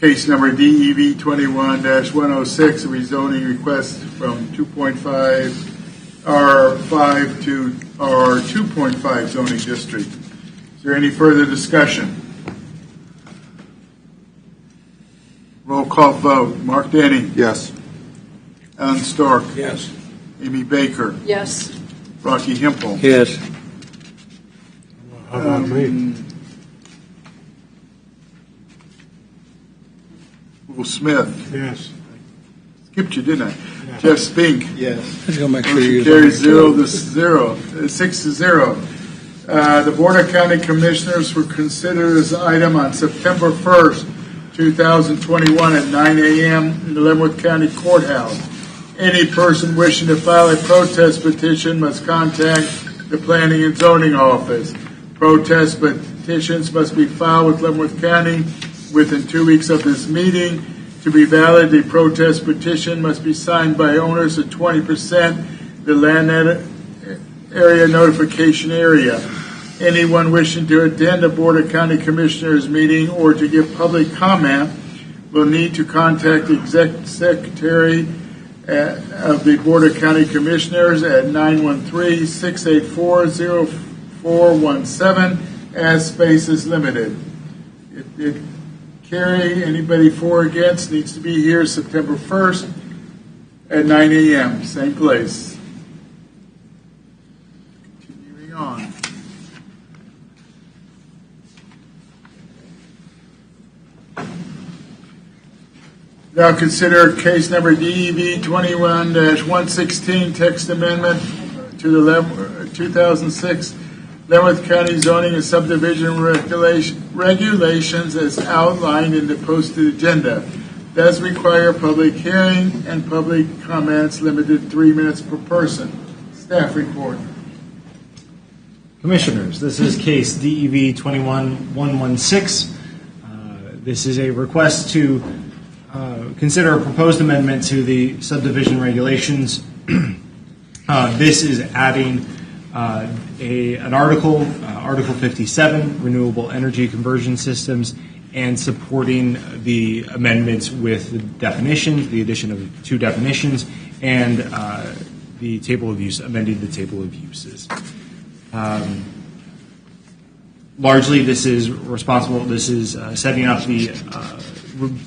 case number DEV 21-106, rezoning request from 2.5 R5 to R2.5 zoning district. Is there any further discussion? Roll call vote. Mark Denny. Yes. Alan Stork. Yes. Amy Baker. Yes. Rocky Hempel. Yes. How about me? Will Smith. Yes. Skipped you, didn't I? Jeff Spink. Yes. Let's go make sure Motion you. carries 6-0. The Board of County Commissioners will consider this item on September 1st, 2021 at 9 a.m. in the Leavenworth County Courthouse. Any person wishing to file a protest petition must contact the Planning and Zoning Office. Protest petitions must be filed with Leavenworth County within 2 weeks of this meeting. To be valid, the protest petition must be signed by owners of 20% the land area notification area. Anyone wishing to attend a Board of County Commissioners meeting or to give public comment will need to contact the Secretary of the Board of County Commissioners at 913-684-0417 as space is limited. Carrie, anybody for or against needs to be here September 1st at 9 a.m., same place. Continuing on. Now consider case number DEV 21-116, text amendment to the 2006 Leavenworth County Zoning and Subdivision regulations as outlined in the posted agenda. Does require public hearing and public comments limited 3 minutes per person. Staff report. Commissioners, this is case DEV 21-116. This is a request to consider a proposed amendment to the subdivision regulations. This is adding an article, Article 57, renewable energy conversion systems, and supporting the amendments with the definitions, the addition of 2 definitions, and the table of use, amending the table of uses. Largely, this is responsible. This is setting up the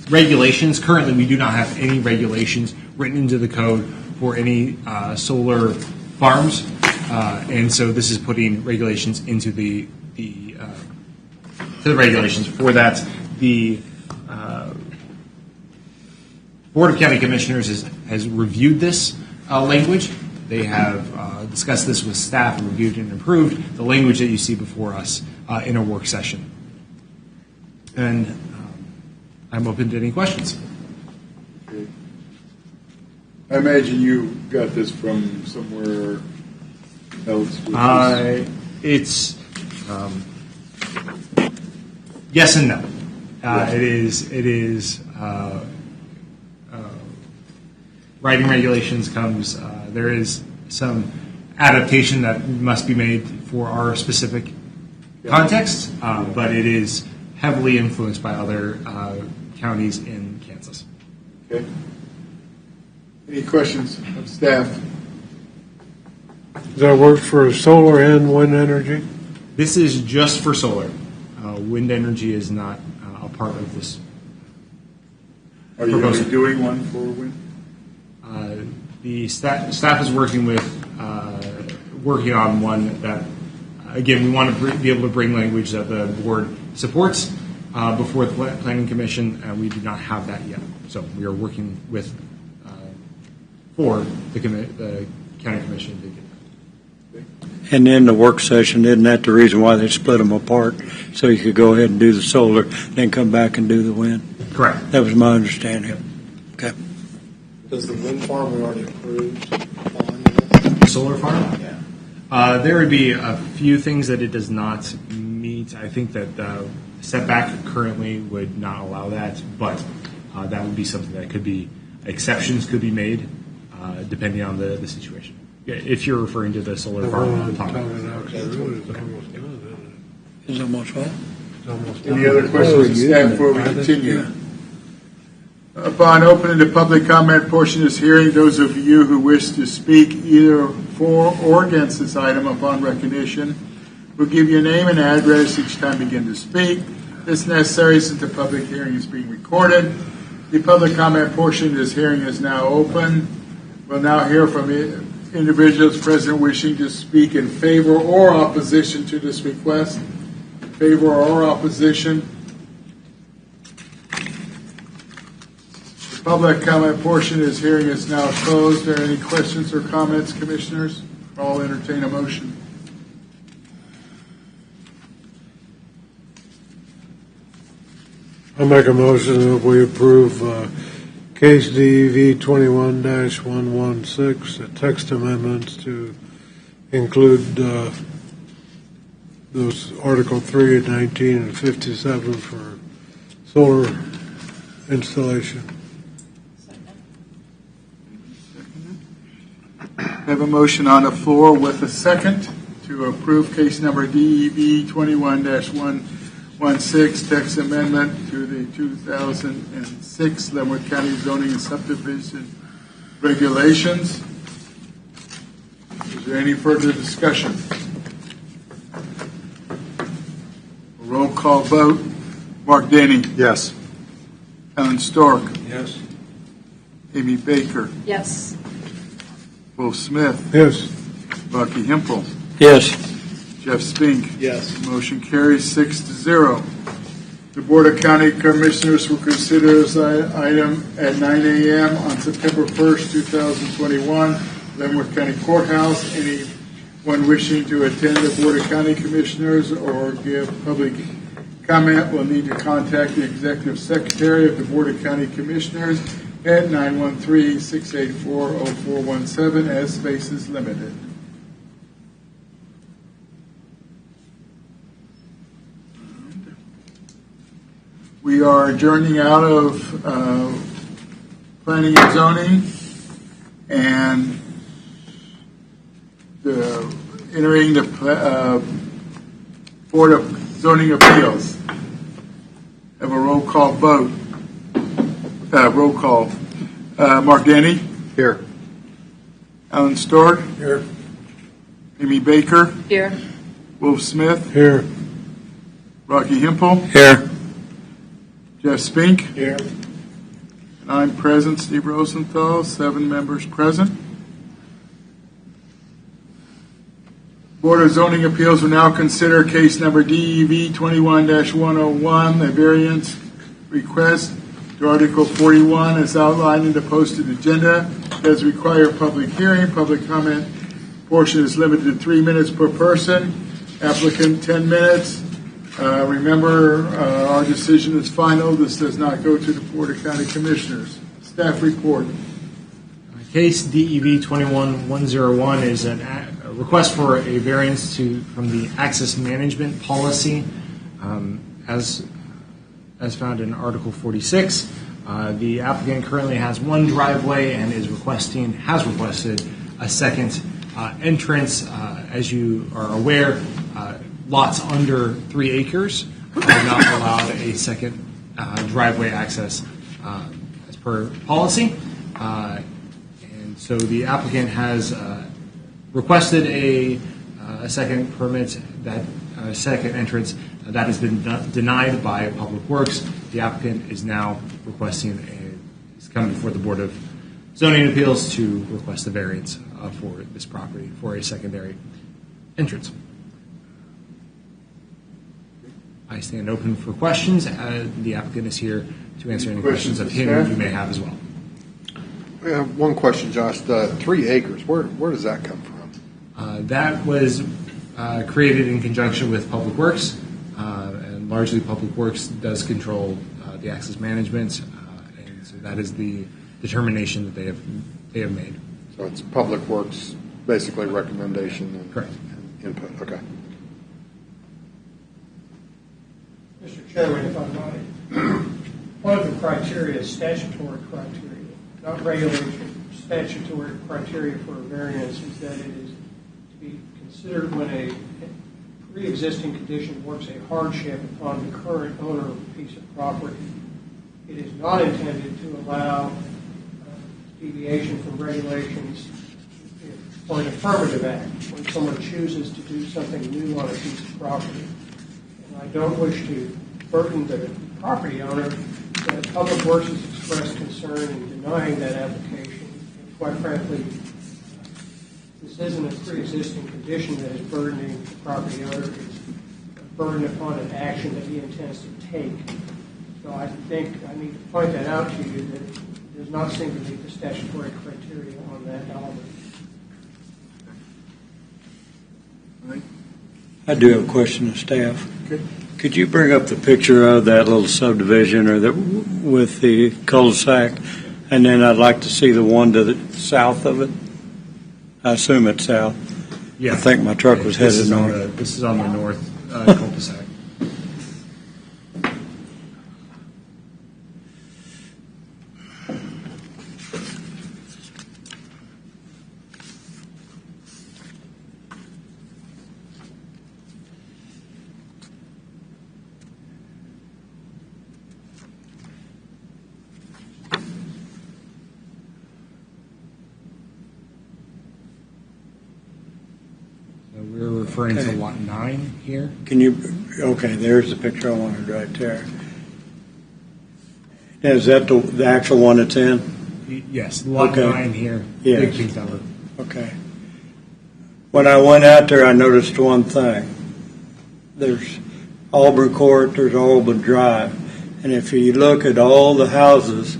regulations. Currently, we do not have any regulations written into the code for any solar farms, and so this is putting regulations into the regulations. For that, the Board of County Commissioners has reviewed this language. They have discussed this with staff and reviewed and approved the language that you see before us in a work session. And I'm open to any questions. Okay. I imagine you got this from somewhere else. It's yes and no. It is. Writing regulations comes. There is some adaptation that must be made for our specific context, but it is heavily influenced by other counties in Kansas. Okay. Any questions of staff? Does that work for solar and wind energy? This is just for solar. Wind energy is not a part of this. Are you going to be doing one for wind? The staff is working on one that, again, we want to be able to bring language that the board supports before the Planning Commission, and we do not have that yet. So we are working with for the County Commission to get that. And then the work session, isn't that the reason why they split them apart? So you could go ahead and do the solar, then come back and do the wind? Correct. That was my understanding. Okay. Does the wind farm we already approved fall into this? Solar farm? Yeah. There would be a few things that it does not meet. I think that the setback currently would not allow that, but that would be something that could be, exceptions could be made depending on the situation. If you're referring to the solar farm I'm talking about. Is almost all? Any other questions of staff before we continue? Upon opening the public comment portion of this hearing, those of you who wish to speak either for or against this item upon recognition will give your name and address each time you begin to speak. This is necessary since the public hearing is being recorded. The public comment portion of this hearing is now open. We'll now hear from individuals present wishing to speak in favor or opposition to this request. Favor or opposition? The public comment portion of this hearing is now closed. Are there any questions or comments, commissioners? I'll entertain a motion. I make a motion that we approve case DEV 21-116, the text amendments to include those Article 3 and 19 and 57 for solar installation. I have a motion on the floor with a second to approve case number DEV 21-116, text amendment to the 2006 Leavenworth County Zoning and Subdivision Regulations. Is there any further discussion? A roll call vote. Mark Denny. Yes. Alan Stork. Yes. Amy Baker. Yes. Will Smith. Yes. Bucky Himpel. Yes. Jeff Spink. Yes. Motion carries 6-0. The Board of County Commissioners will consider this item at 9 a.m. on September 1st, 2021, Leavenworth County Courthouse. Anyone wishing to attend the Board of County Commissioners or give public comment will need to contact the Executive Secretary of the Board of County Commissioners at 913-684-0417 as space is limited. We are adjourning out of planning and zoning and entering the Board of Zoning Appeals. Have a roll call vote. Roll call. Mark Denny. Here. Alan Stork. Here. Amy Baker. Here. Wolf Smith. Here. Rocky Himpel. Here. Jeff Spink. Here. And I'm present, Steve Rosenthal, 7 members present. Board of Zoning Appeals will now consider case number DEV 21-101, a variance request to Article 41 as outlined in the posted agenda. Does require public hearing. Public comment portion is limited to 3 minutes per person. Applicant 10 minutes. Remember, our decision is final. This does not go to the Board of County Commissioners. Staff report. Case DEV 21-101 is a request for a variance from the access management policy as found in Article 46. The applicant currently has one driveway and has requested a second entrance. As you are aware, lots under 3 acres are not allowed a second driveway access as per policy. And so the applicant has requested a second permit, that second entrance that has been denied by Public Works. The applicant is now is coming before the Board of Zoning Appeals to request a variance for this property for a secondary entrance. I stand open for questions. The applicant is here to answer any questions of him you may have as well. We have one question, Josh. The 3 acres, where does that come from? That was created in conjunction with Public Works, and largely Public Works does control the access management, and so that is the determination that they have made. So it's Public Works, basically recommendation and Correct. input. Okay. Mr. Chairman, if I might, one of the criteria is statutory criteria, not regulation. Statutory criteria for a variance is that it is to be considered when a pre-existing condition works a hardship upon the current owner of a piece of property. It is not intended to allow deviation from regulations for an affirmative act when someone chooses to do something new on a piece of property. I don't wish to burden the property owner, but Public Works has expressed concern in denying that application. And quite frankly, this isn't a pre-existing condition that is burdening the property owner. It's a burden upon an action that he intends to take. So I think I need to point that out to you that it does not seem to meet the statutory criteria on that element. I do have a question of staff. Okay. Could you bring up the picture of that little subdivision or with the cul-de-sac? And then I'd like to see the one to the south of it. I assume it's south. Yeah. I think my truck was headed north. This is on the north cul-de-sac. We're referring to lot 9 here. Can you, okay, there's the picture I wanted right there. Is that the actual one that's in? Yes, lot Okay. 9 here. Yes. Big pink number. Okay. When I went out there, I noticed one thing. There's Auburn Court, there's Auburn Drive. And if you look at all the houses,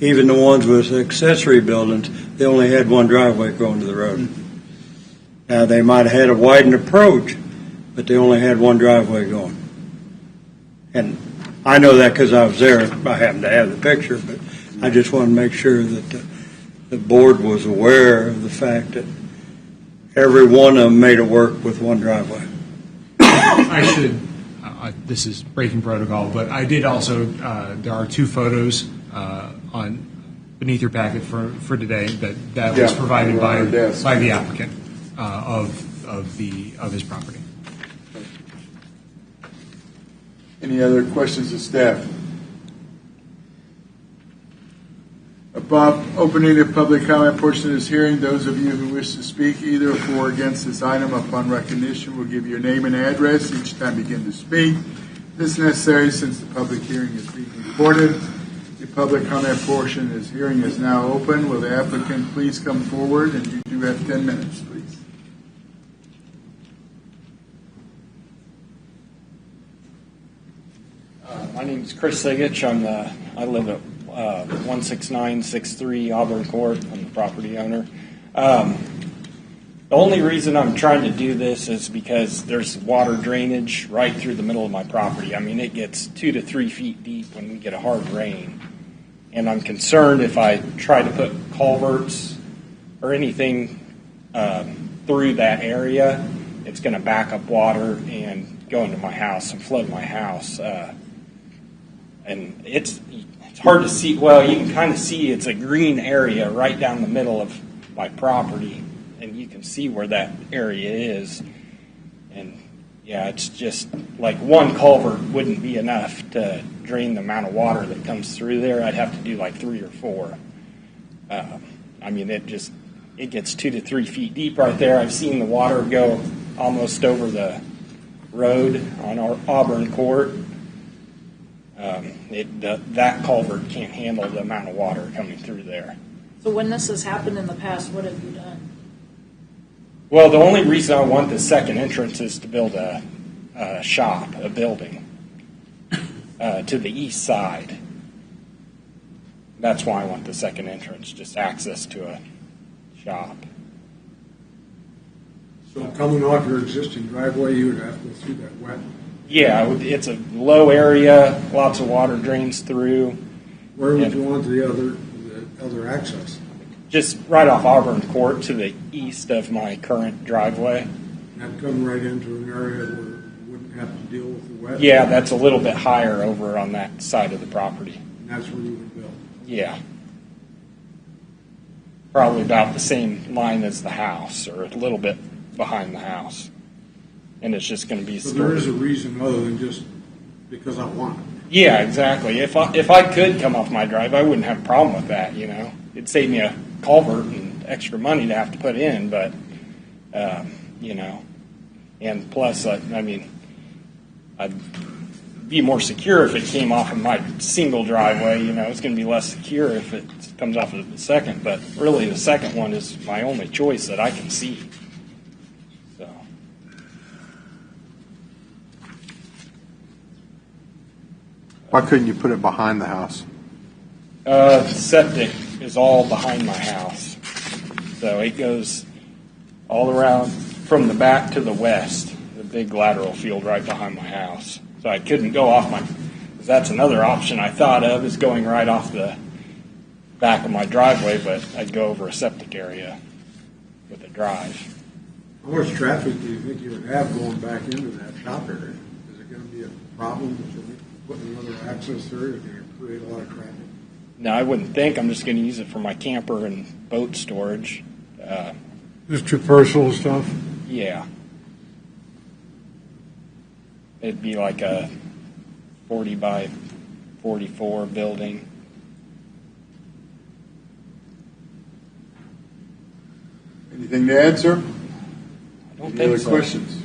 even the ones with accessory buildings, they only had one driveway going to the road. Now, they might have had a widened approach, but they only had one driveway going. And I know that because I was there. I happened to have the picture, but I just want to make sure that the board was aware of the fact that every one of them made it work with one driveway. I should, this is breaking protocol, but I did also, there are 2 photos on beneath your packet for today that was provided by the applicant of his property. Any other questions of staff? Bob, opening the public comment portion of this hearing, those of you who wish to speak either for or against this item upon recognition will give your name and address each time you begin to speak. This is necessary since the public hearing is being recorded. The public comment portion of this hearing is now open. Will the applicant please come forward? And you do have 10 minutes, please. My name is Chris Sigich. I live at 16963 Auburn Court. I'm the property owner. The only reason I'm trying to do this is because there's water drainage right through the middle of my property. I mean, it gets 2 to 3 feet deep when we get a hard rain. And I'm concerned if I try to put culverts or anything through that area, it's going to back up water and go into my house and flood my house. And it's hard to see. Well, you can kind of see it's a green area right down the middle of my property, and you can see where that area is. And yeah, it's just like one culvert wouldn't be enough to drain the amount of water that comes through there. I'd have to do like 3 or 4. I mean, it gets 2 to 3 feet deep right there. I've seen the water go almost over the road on our Auburn Court. That culvert can't handle the amount of water coming through there. So when this has happened in the past, what have you done? Well, the only reason I want the second entrance is to build a shop, a building, to the east side. That's why I want the second entrance, just access to a shop. So coming off your existing driveway, you would have to go through that wet? Yeah, it's a low area, lots of water drains through. Where would you want the other access? Just right off Auburn Court to the east of my current driveway. That'd come right into an area where you wouldn't have to deal with the wet? Yeah, that's a little bit higher over on that side of the property. And that's where you would build? Yeah. Probably about the same line as the house, or a little bit behind the house. And it's just going to be. So there is a reason other than just because I want it. Yeah, exactly. If I could come off my drive, I wouldn't have a problem with that. You know, it'd save me a culvert and extra money to have to put in. But you know, and plus, I mean, I'd be more secure if it came off of my single driveway. You know, it's going to be less secure if it comes off of the second. But really, the second one is my only choice that I can see. Why couldn't you put it behind the house? Septic is all behind my house. So it goes all around from the back to the west, the big lateral field right behind my house. So I couldn't go off my, because that's another option I thought of, is going right off the back of my driveway, but I'd go over a septic area with a drive. How much traffic do you think you would have going back into that shop area? Is it going to be a problem with putting another access through? Is it going to create a lot of traffic? No, I wouldn't think. I'm just going to use it for my camper and boat storage. Just your personal stuff? Yeah. It'd be like a 40 by 44 building. Anything to add, sir? I don't Any think other so. questions?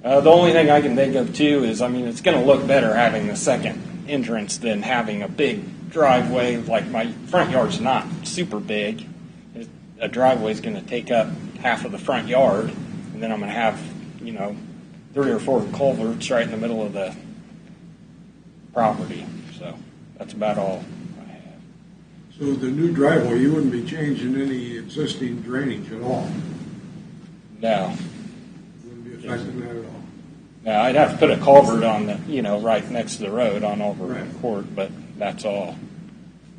The only thing I can think of, too, is, it's going to look better having the second entrance than having a big driveway. Like, my front yard's not super big. A driveway's going to take up half of the front yard, and then I'm going to have, 3 or 4 culverts right in the middle of the property. So that's about all I have. So the new driveway, you wouldn't be changing any existing drainage at all? No. Wouldn't be affecting that at all? No, I'd have to put a culvert on the, right next to the road on over Right. Court, but that's all.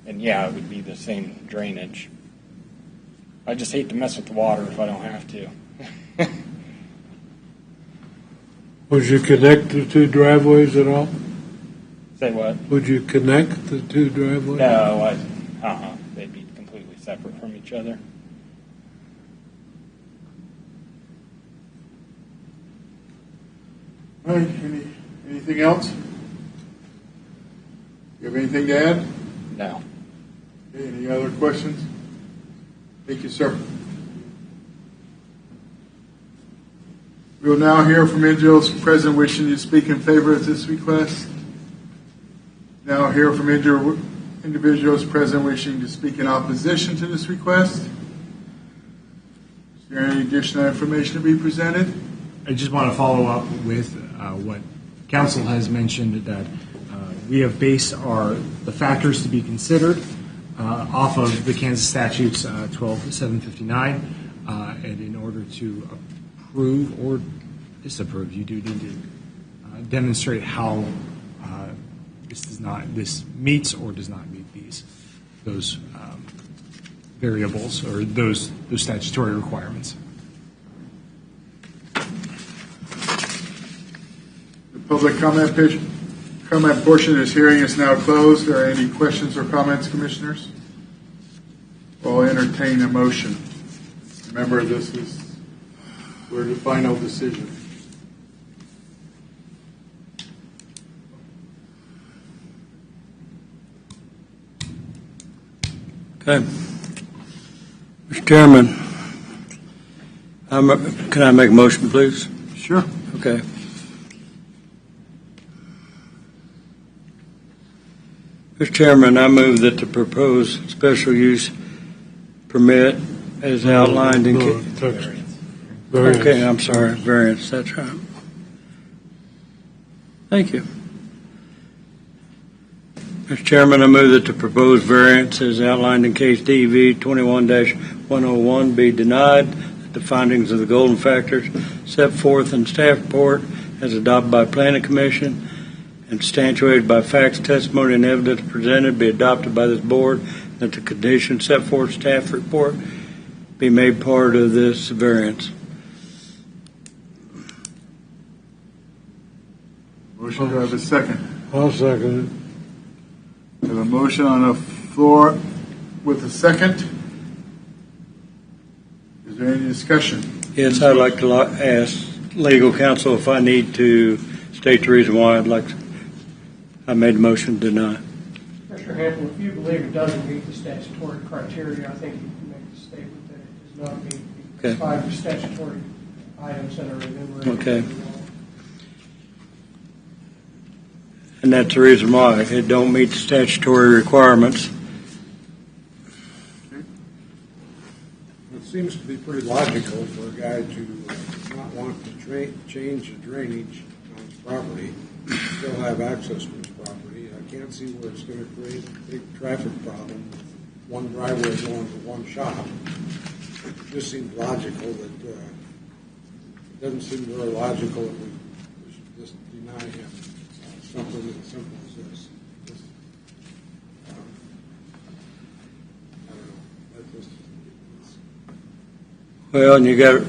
And yeah, it would be the same drainage. I just hate to mess with the water if I don't have to. Would you connect the two driveways at all? Say what? Would you connect the two driveways? No, they'd be completely separate from each other. All right, anything else? You have anything to add? No. Okay, any other questions? Thank you, sir. We will now hear from individuals present wishing to speak in favor of this request. Now hear from individuals present wishing to speak in opposition to this request. Is there any additional information to be presented? I just want to follow up with what Council has mentioned, that we have based the factors to be considered off of the Kansas statutes 12759, and in order to approve or disapprove, you do need to demonstrate how this meets or does not meet those variables or those statutory requirements. The public comment portion of this hearing is now closed. Are there any questions or comments, commissioners? We'll entertain a motion. Remember, we're the final decision. Okay. Mr. Chairman, can I make a motion, please? Sure. Okay. Mr. Chairman, I move that the proposed special use permit as outlined in... Variance. Okay, I'm sorry, variance, that's right. Thank you. Mr. Chairman, I move that the proposed variance as outlined in case DV 21-101 be denied, that the findings of the golden factors set forth in staff report as adopted by Planning Commission and substantiated by facts, testimony, and evidence presented be adopted by this board, that the conditions set forth in staff report be made part of this variance. Motion, do I have a second? I'll second it. We have a motion on the floor with a second. Is there any discussion? Yes, I'd like to ask legal counsel if I need to state the reason why I made the motion to deny. Mr. Hampton, if you believe it doesn't meet the statutory criteria, I think you can make the statement that it does not meet the Okay. 5 statutory items that are enumerated. Okay. And that's the reason why it don't meet the statutory requirements. It seems to be pretty logical for a guy to not want to change the drainage on his property, still have access to his property. I can't see where it's going to create a big traffic problem with one driveway going to one shop. It just seems logical that it doesn't seem very logical that just deny him something as simple as this. I don't know. That just, Well, and you got,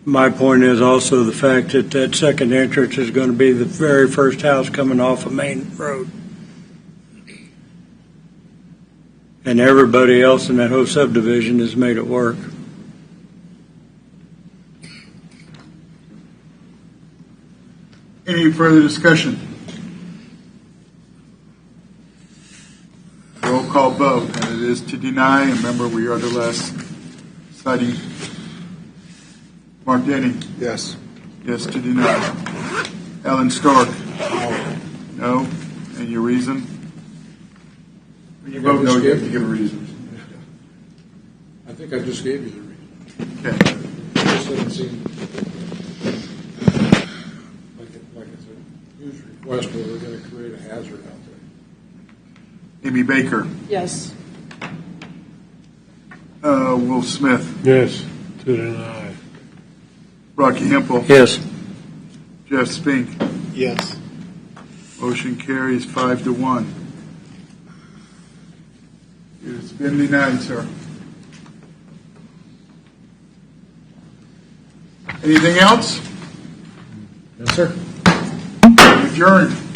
my point is also the fact that that second entrance is going to be the very first house coming off of Main Road. And everybody else in that whole subdivision has made it work. Any further discussion? Roll call vote, and it is to deny. And remember, we are the last citing. Mark Denny. Yes. Yes to deny. Ellen Stork. No. And your reason? When you vote no, you have to give a reason. I think I just gave you the reason. Okay. It just doesn't seem like it's a huge request where we're going to create a hazard out there. Amy Baker. Yes. Will Smith. Yes, to deny. Rocky Hempel. Yes. Jeff Spink. Yes. Motion carries 5-1. It's been denied, sir. Anything else? Yes, sir. Adjourned.